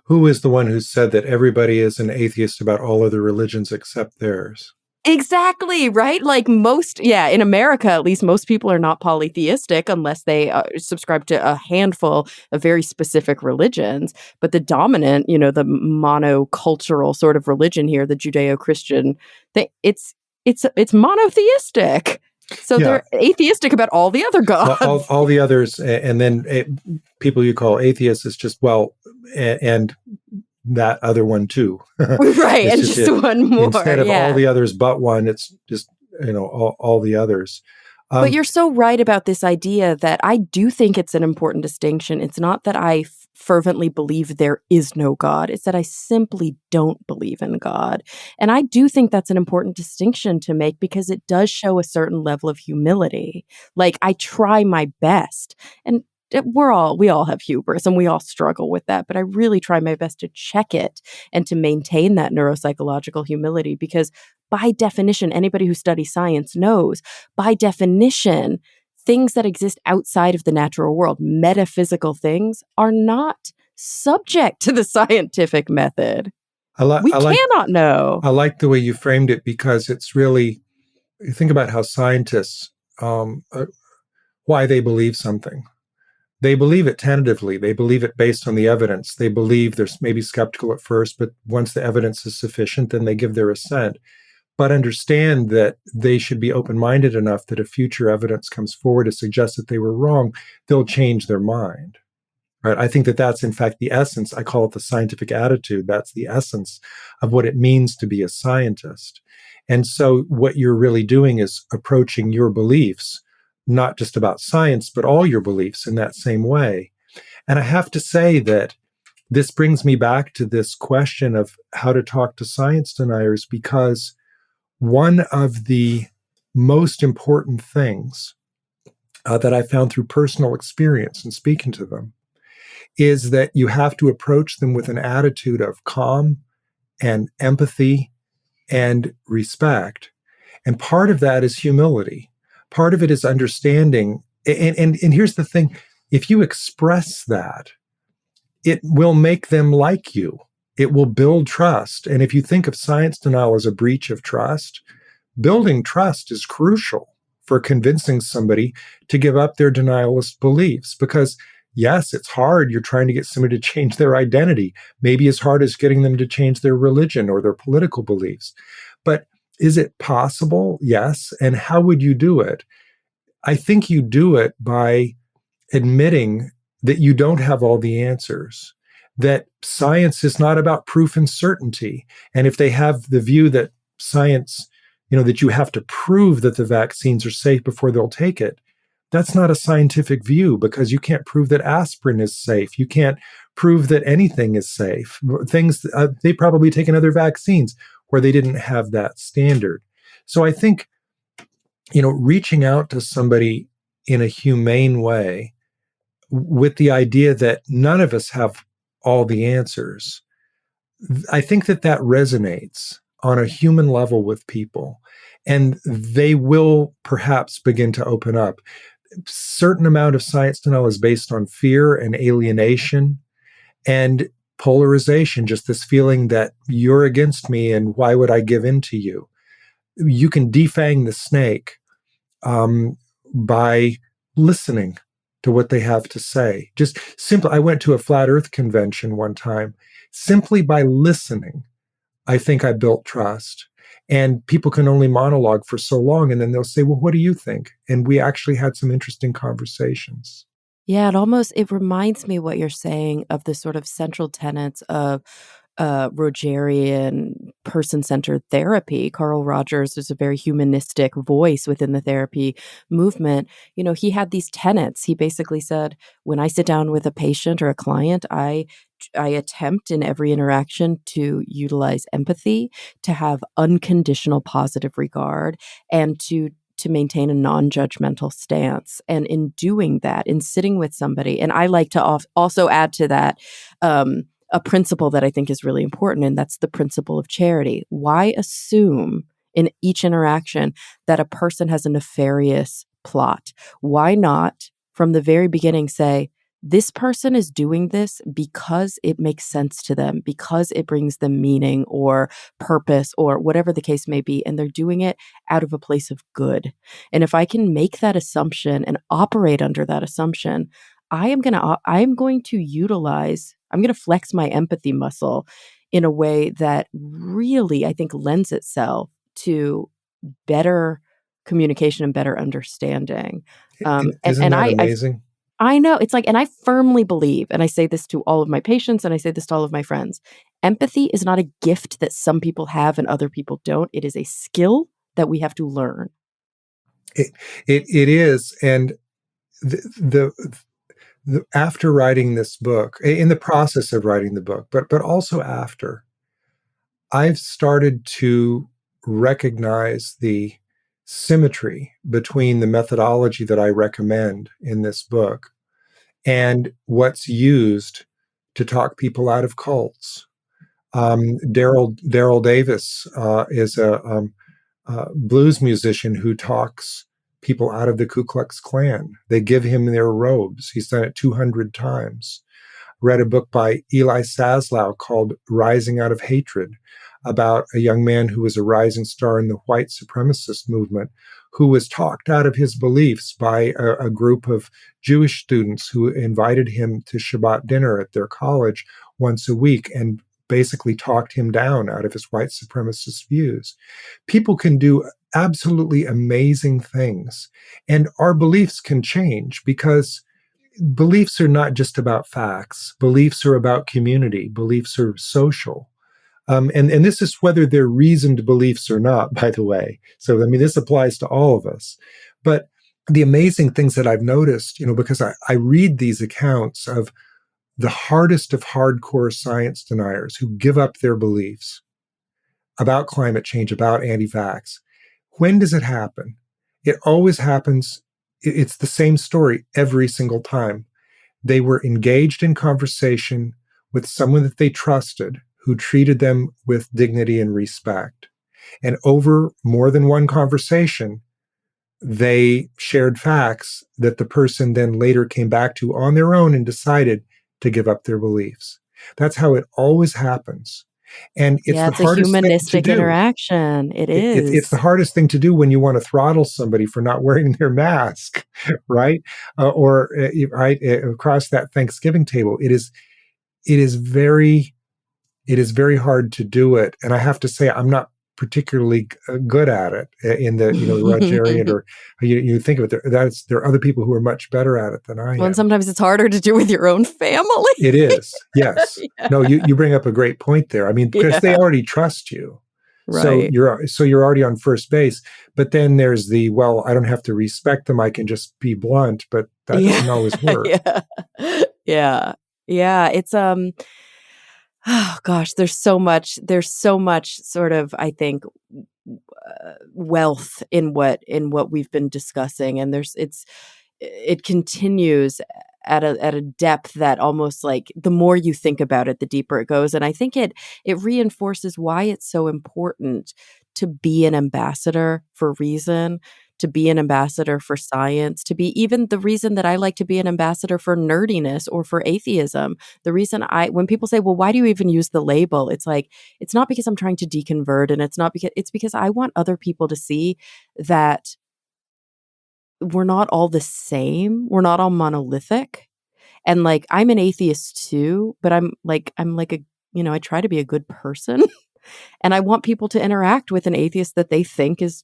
Who is the one who said that everybody is an atheist about all other religions except theirs? Exactly, right? Like in America, at least most people are not polytheistic unless they subscribe to a handful of very specific religions. But the dominant, the monocultural sort of religion here, the Judeo-Christian thing, it's monotheistic. So Yeah, they're atheistic about all the other all, gods. all the others, and then people you call atheists is just, well, and that other one too. Right, It's and just just it. one more, Instead of all yeah. the others but one, it's just all the others. But Um, you're so right about this idea that I do think it's an important distinction. It's not that I fervently believe there is no God. It's that I simply don't believe in God. And I do think that's an important distinction to make because it does show a certain level of humility. Like I try my best. And we all have hubris and we all struggle with that, but I really try my best to check it and to maintain that neuropsychological humility because by definition, anybody who studies science knows by definition, things that exist outside of the natural world, metaphysical things, are not subject to the scientific method. I like We I like cannot know. I like the way you framed it because it's really, you think about how scientists, why they believe something. They believe it tentatively. They believe it based on the evidence. They believe they're maybe skeptical at first, but once the evidence is sufficient, then they give their assent. But understand that they should be open minded enough that if future evidence comes forward to suggest that they were wrong, they'll change their mind. right? I think that that's, in fact, the essence. I call it the scientific attitude. That's the essence of what it means to be a scientist. And so, what you're really doing is approaching your beliefs, not just about science, but all your beliefs in that same way. And I have to say that this brings me back to this question of how to talk to science deniers, because one of the most important things that I found through personal experience and speaking to them is that you have to approach them with an attitude of calm and empathy and respect. And part of that is humility. Part of it is understanding. And here's the thing, if you express that, it will make them like you. It will build trust. And if you think of science denial as a breach of trust, building trust is crucial for convincing somebody to give up their denialist beliefs. Because, yes, it's hard. You're trying to get somebody to change their identity, maybe as hard as getting them to change their religion or their political beliefs. But is it possible? Yes. And how would you do it? I think you do it by admitting that you don't have all the answers, that science is not about proof and certainty. And if they have the view that science, that you have to prove that the vaccines are safe before they'll take it, that's not a scientific view, because you can't prove that aspirin is safe. You can't prove that anything is safe. Things, they probably taken other vaccines where they didn't have that standard. So I think, reaching out to somebody in a humane way with the idea that none of us have all the answers, I think that that resonates on a human level with people, and they will perhaps begin to open up. Certain amount of science denial is based on fear and alienation and polarization, just this feeling that you're against me and why would I give in to you? You can defang the snake by listening to what they have to say. Just simply, I went to a flat earth convention one time. Simply by listening, I think I built trust. And people can only monologue for so long, and then they'll say, well, what do you think? And we actually had some interesting conversations. Yeah, it reminds me what you're saying of the sort of central tenets of Rogerian person-centered therapy. Carl Rogers is a very humanistic voice within the therapy movement. He had these tenets. He basically said, when I sit down with a patient or a client, I attempt in every interaction to utilize empathy, to have unconditional positive regard, and to maintain a non-judgmental stance. And in doing that, in sitting with somebody, and I like to also add to that a principle that I think is really important, and that's the principle of charity. Why assume in each interaction that a person has a nefarious plot? Why not, from the very beginning, say, this person is doing this because it makes sense to them, because it brings them meaning or purpose or whatever the case may be, and they're doing it out of a place of good. And if I can make that assumption and operate under that assumption, I'm going to flex my empathy muscle in a way that really, I think, lends itself to better communication and better understanding. And Isn't and that I amazing? I know, it's like, and I firmly believe, and I say this to all of my patients and I say this to all of my friends, empathy is not a gift that some people have and other people don't. It is a skill that we have to learn. It is. And after writing this book, in the process of writing the book, but also after, I've started to recognize the symmetry between the methodology that I recommend in this book and what's used to talk people out of cults. Daryl Davis is a blues musician who talks people out of the Ku Klux Klan. They give him their robes. He's done it 200 times. Read a book by Eli Saslow called Rising Out of Hatred, about a young man who was a rising star in the white supremacist movement, who was talked out of his beliefs by a group of Jewish students who invited him to Shabbat dinner at their college once a week and basically talked him down out of his white supremacist views. People can do absolutely amazing things, and our beliefs can change because beliefs are not just about facts. Beliefs are about community. Beliefs are social. And this is whether they're reasoned beliefs or not, by the way. So, I mean, this applies to all of us. But the amazing things that I've noticed, because I read these accounts of the hardest of hardcore science deniers who give up their beliefs about climate change, about anti-vax. When does it happen? It always happens. It's the same story every single time. They were engaged in conversation with someone that they trusted who treated them with dignity and respect. And over more than one conversation, they shared facts that the person then later came back to on their own and decided to give up their beliefs. That's how it always happens. And it's Yeah, the it's a hardest thing to humanistic do. interaction. It It's the is. hardest thing to do when you want to throttle somebody for not wearing their mask, right? Right, across that Thanksgiving table. It is very it is very hard to do it, and I have to say I'm not particularly good at it in the the Rogerian, or you think of it, there are other people who are much better at it than I Well, and am. sometimes it's harder to do with your own family. It is, yes. Yeah. No, you bring up a great point there. I mean, because they Yeah. already trust you. So Right. you're already on first base. But then there's the, well, I don't have to respect them. I can just be blunt, but that Yeah. doesn't always work. Yeah. Yeah. Yeah. It's oh gosh, there's so much sort of, I think, wealth in what we've been discussing, and it continues at a depth that almost, like, the more you think about it, the deeper it goes. And I think it reinforces why it's so important to be an ambassador for reason, to be an ambassador for science, to be even the reason that I like to be an ambassador for nerdiness or for atheism. The reason when people say, well, why do you even use the label? It's like, it's not because I'm trying to deconvert, and it's because I want other people to see that we're not all the same. We're not all monolithic. And, like, I'm an atheist too, but I'm like I try to be a good person. And I want people to interact with an atheist that they think is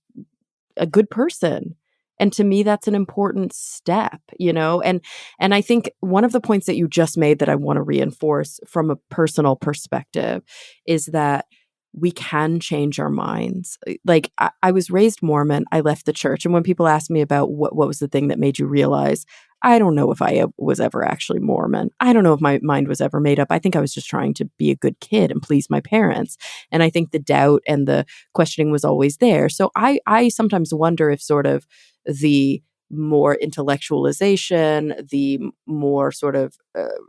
a good person. And to me, that's an important step. And I think one of the points that you just made that I want to reinforce from a personal perspective is that we can change our minds. Like, I was raised Mormon. I left the church. And when people ask me about what was the thing that made you realize, I don't know if I was ever actually Mormon. I don't know if my mind was ever made up. I think I was just trying to be a good kid and please my parents. And I think the doubt and the questioning was always there. So I sometimes wonder if sort of the more intellectualization, the more sort of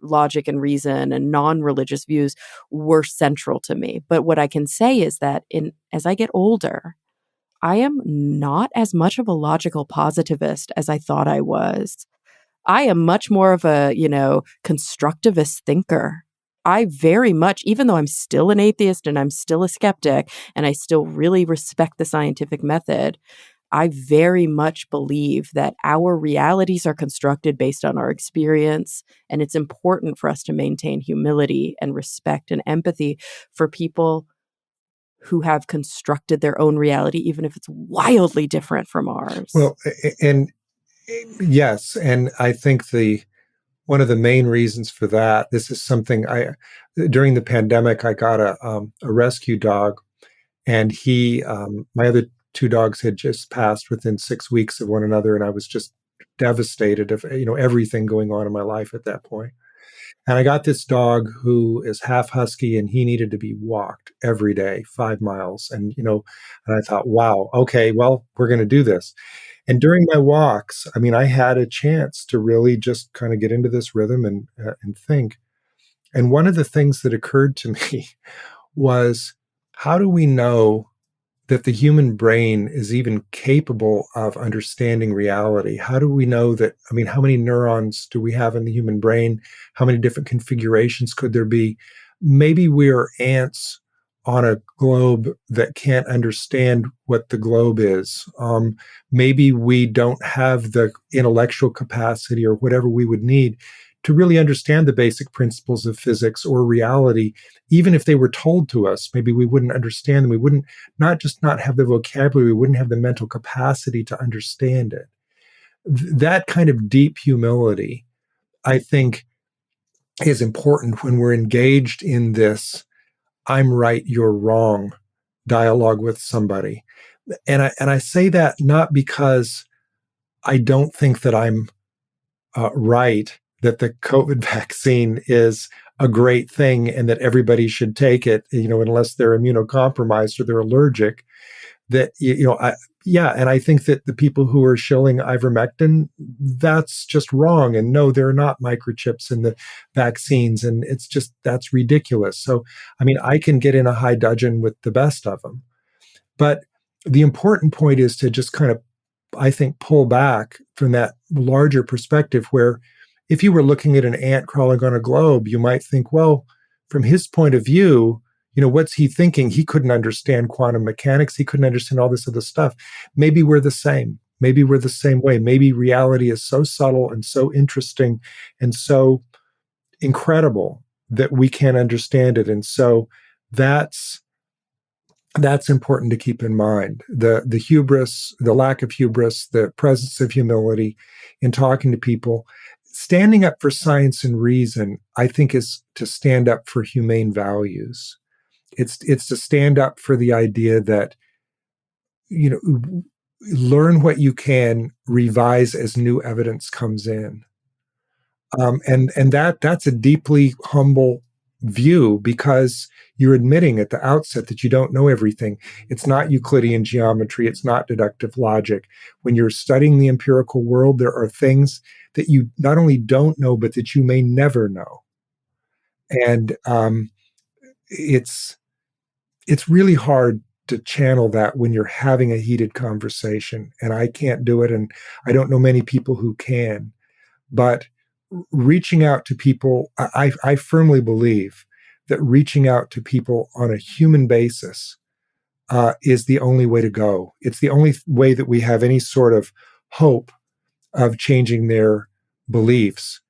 logic and reason and non-religious views were central to me. But what I can say is that as I get older, I am not as much of a logical positivist as I thought I was. I am much more of a, constructivist thinker. I very much, even though I'm still an atheist and I'm still a skeptic and I still really respect the scientific method, I very much believe that our realities are constructed based on our experience. And it's important for us to maintain humility and respect and empathy for people who have constructed their own reality, even if it's wildly different from ours. Well, and yes, and I think the one of the main reasons for that, this is something during the pandemic, I got a rescue dog, and my other two dogs had just passed within 6 weeks of one another, and I was just devastated of everything going on in my life at that point. And I got this dog who is half husky, and he needed to be walked every day, 5 miles. And I thought, wow, okay, well, we're going to do this. And during my walks, I mean, I had a chance to really just kind of get into this rhythm and think. And one of the things that occurred to me was, how do we know that the human brain is even capable of understanding reality? How do we know that? I mean, how many neurons do we have in the human brain? How many different configurations could there be? Maybe we are ants on a globe that can't understand what the globe is. Maybe we don't have the intellectual capacity or whatever we would need to really understand the basic principles of physics or reality. Even if they were told to us, maybe we wouldn't understand them. We wouldn't not just not have the vocabulary, we wouldn't have the mental capacity to understand it. That kind of deep humility, I think is important when we're engaged in this I'm right, you're wrong dialogue with somebody. And I say that not because I don't think that I'm right, that the COVID vaccine is a great thing and that everybody should take it, unless they're immunocompromised or they're allergic. That, yeah, and I think that the people who are shilling ivermectin, that's just wrong. And no, there are not microchips in the vaccines, and that's ridiculous. So, I mean, I can get in a high dudgeon with the best of them, but the important point is to just kind of, I think, pull back from that larger perspective where if you were looking at an ant crawling on a globe, you might think, well, from his point of view, what's he thinking? He couldn't understand quantum mechanics. He couldn't understand all this other stuff. Maybe we're the same. Maybe we're the same way. Maybe reality is so subtle and so interesting and so incredible that we can't understand it. And so that's important to keep in mind. The hubris, the lack of hubris, the presence of humility in talking to people. Standing up for science and reason, I think, is to stand up for humane values. It's to stand up for the idea that, learn what you can, revise as new evidence comes in. And that's a deeply humble view, because you're admitting at the outset that you don't know everything. It's not Euclidean geometry. It's not deductive logic. When you're studying the empirical world, there are things that you not only don't know, but that you may never know. And it's really hard to channel that when you're having a heated conversation. And I can't do it, and I don't know many people who can. But reaching out to people, I firmly believe that reaching out to people on a human basis is the only way to go. It's the only way that we have any sort of hope of changing their beliefs.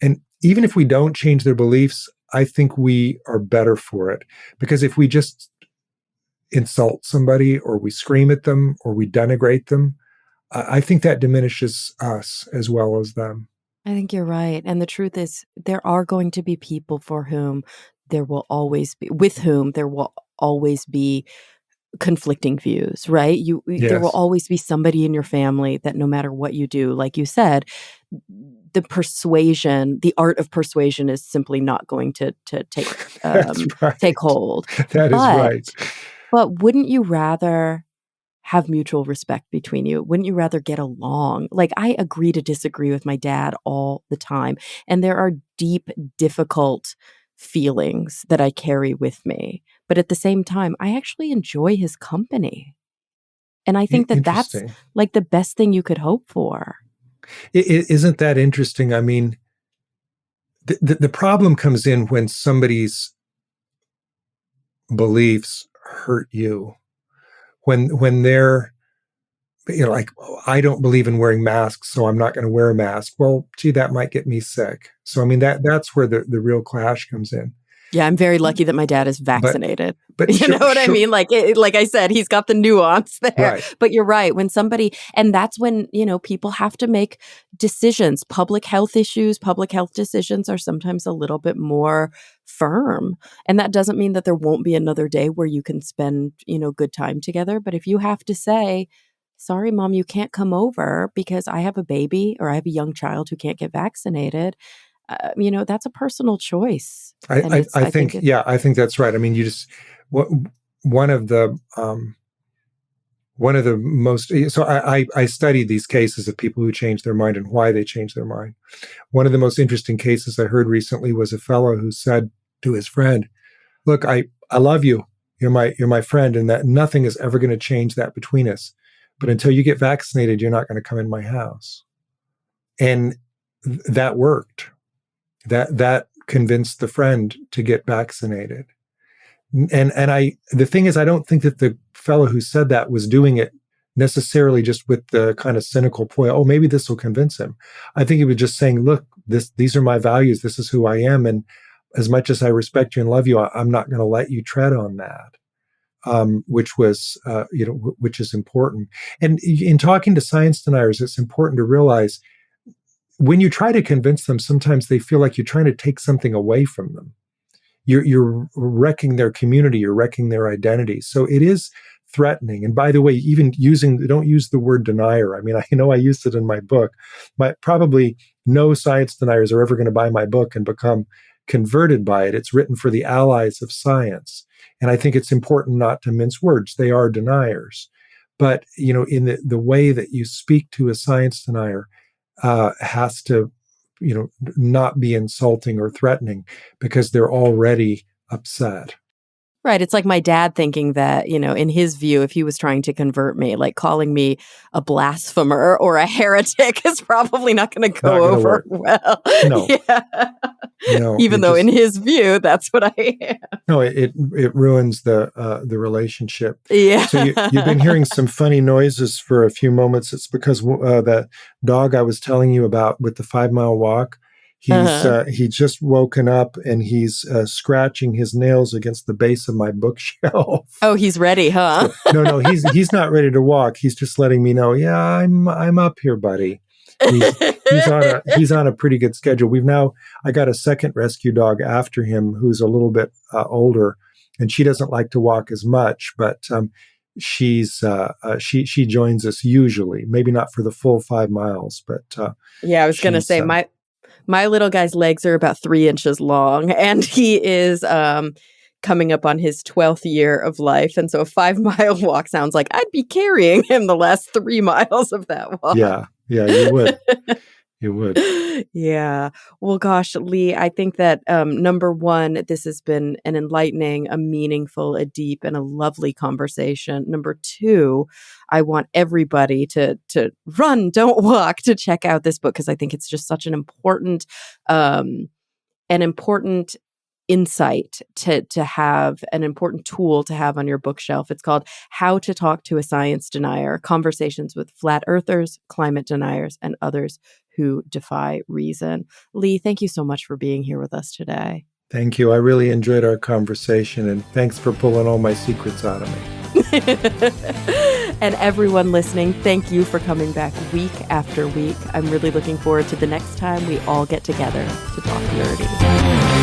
And even if we don't change their beliefs, I think we are better for it. Because if we just insult somebody, or we scream at them, or we denigrate them, I think that diminishes us as well as them. I think you're right. And the truth is, there are going to be people with whom there will always be conflicting views, right? There will Yes, always be somebody in your family that no matter what you do, like you said, the art of persuasion is simply not going to take that's right. take hold. That is But right. wouldn't you rather have mutual respect between you? Wouldn't you rather get along? Like, I agree to disagree with my dad all the time. And there are deep, difficult feelings that I carry with me. But at the same time, I actually enjoy his company. And I think that that's Interesting. like the best thing you could hope for. Isn't that interesting? I mean, the problem comes in when somebody's beliefs hurt you. When they're, like, "Oh, I don't believe in wearing masks, so I'm not going to wear a mask." Well, gee, that might get me sick. So I mean, that's where the real clash comes in. Yeah, I'm very lucky that my dad is But vaccinated. You know sure, what I sure, mean? Like I said, he's got the nuance there. right. But you're right. And that's when, people have to make decisions. Public health decisions are sometimes a little bit more firm. And that doesn't mean that there won't be another day where you can spend, good time together. But if you have to say, sorry, mom, you can't come over because I have a baby or I have a young child who can't get vaccinated, that's a personal choice. And I I think think, it's, yeah, I think that's right. I mean, you just what one of the most, so I study these cases of people who change their mind and why they change their mind. One of the most interesting cases I heard recently was a fellow who said to his friend, "Look, I love you. You're my friend, and that nothing is ever going to change that between us. But until you get vaccinated, you're not going to come in my house." And that worked. That convinced the friend to get vaccinated. And the thing is, I don't think that the fellow who said that was doing it necessarily just with the kind of cynical ploy, oh, maybe this will convince him. I think he was just saying, look, these are my values, this is who I am, and as much as I respect you and love you, I'm not going to let you tread on that. Which is important. And in talking to science deniers, it's important to realize when you try to convince them, sometimes they feel like you're trying to take something away from them. You're wrecking their community, you're wrecking their identity. So it is threatening. And by the way, even don't use the word denier. I mean, I know I used it in my book, but probably no science deniers are ever going to buy my book and become converted by it. It's written for the allies of science. And I think it's important not to mince words. They are deniers. But, in the way that you speak to a science denier has to, not be insulting or threatening because they're already upset. Right. It's like my dad thinking that, in his view, if he was trying to convert me, like calling me a blasphemer or a heretic is probably not going to go over well. No. Yeah. No. Even though in his view, that's what I am. No, it ruins the relationship. Yeah. So you've been hearing some funny noises for a few moments. It's because that dog I was telling you about with the 5-mile walk, he's just woken up and he's scratching his nails against the base of my bookshelf. Oh, he's ready, huh? So, no, he's not ready to walk. He's just letting me know. Yeah, I'm up here, buddy. He's on a pretty good schedule. I got a second rescue dog after him who's a little bit older, and she doesn't like to walk as much, but she joins us usually, maybe not for the full 5 miles, but yeah, I was going to say my little guy's legs are about 3 inches long, and he is coming up on his 12th year of life. And so a 5-mile walk sounds like I'd be carrying him the last 3 miles of that walk. Yeah, you would. You would. Yeah. Well, gosh, Lee, I think that number one, this has been an enlightening, a meaningful, a deep, and a lovely conversation. Number two, I want everybody to run, don't walk, to check out this book because I think it's just such an important insight to have, an important tool to have on your bookshelf. It's called How to Talk to a Science Denier: Conversations with Flat Earthers, Climate Deniers, and Others Who Defy Reason. Lee, thank you so much for being here with us today. Thank you. I really enjoyed our conversation, and thanks for pulling all my secrets out of me. And everyone listening, thank you for coming back week after week. I'm really looking forward to the next time we all get together to talk nerdy.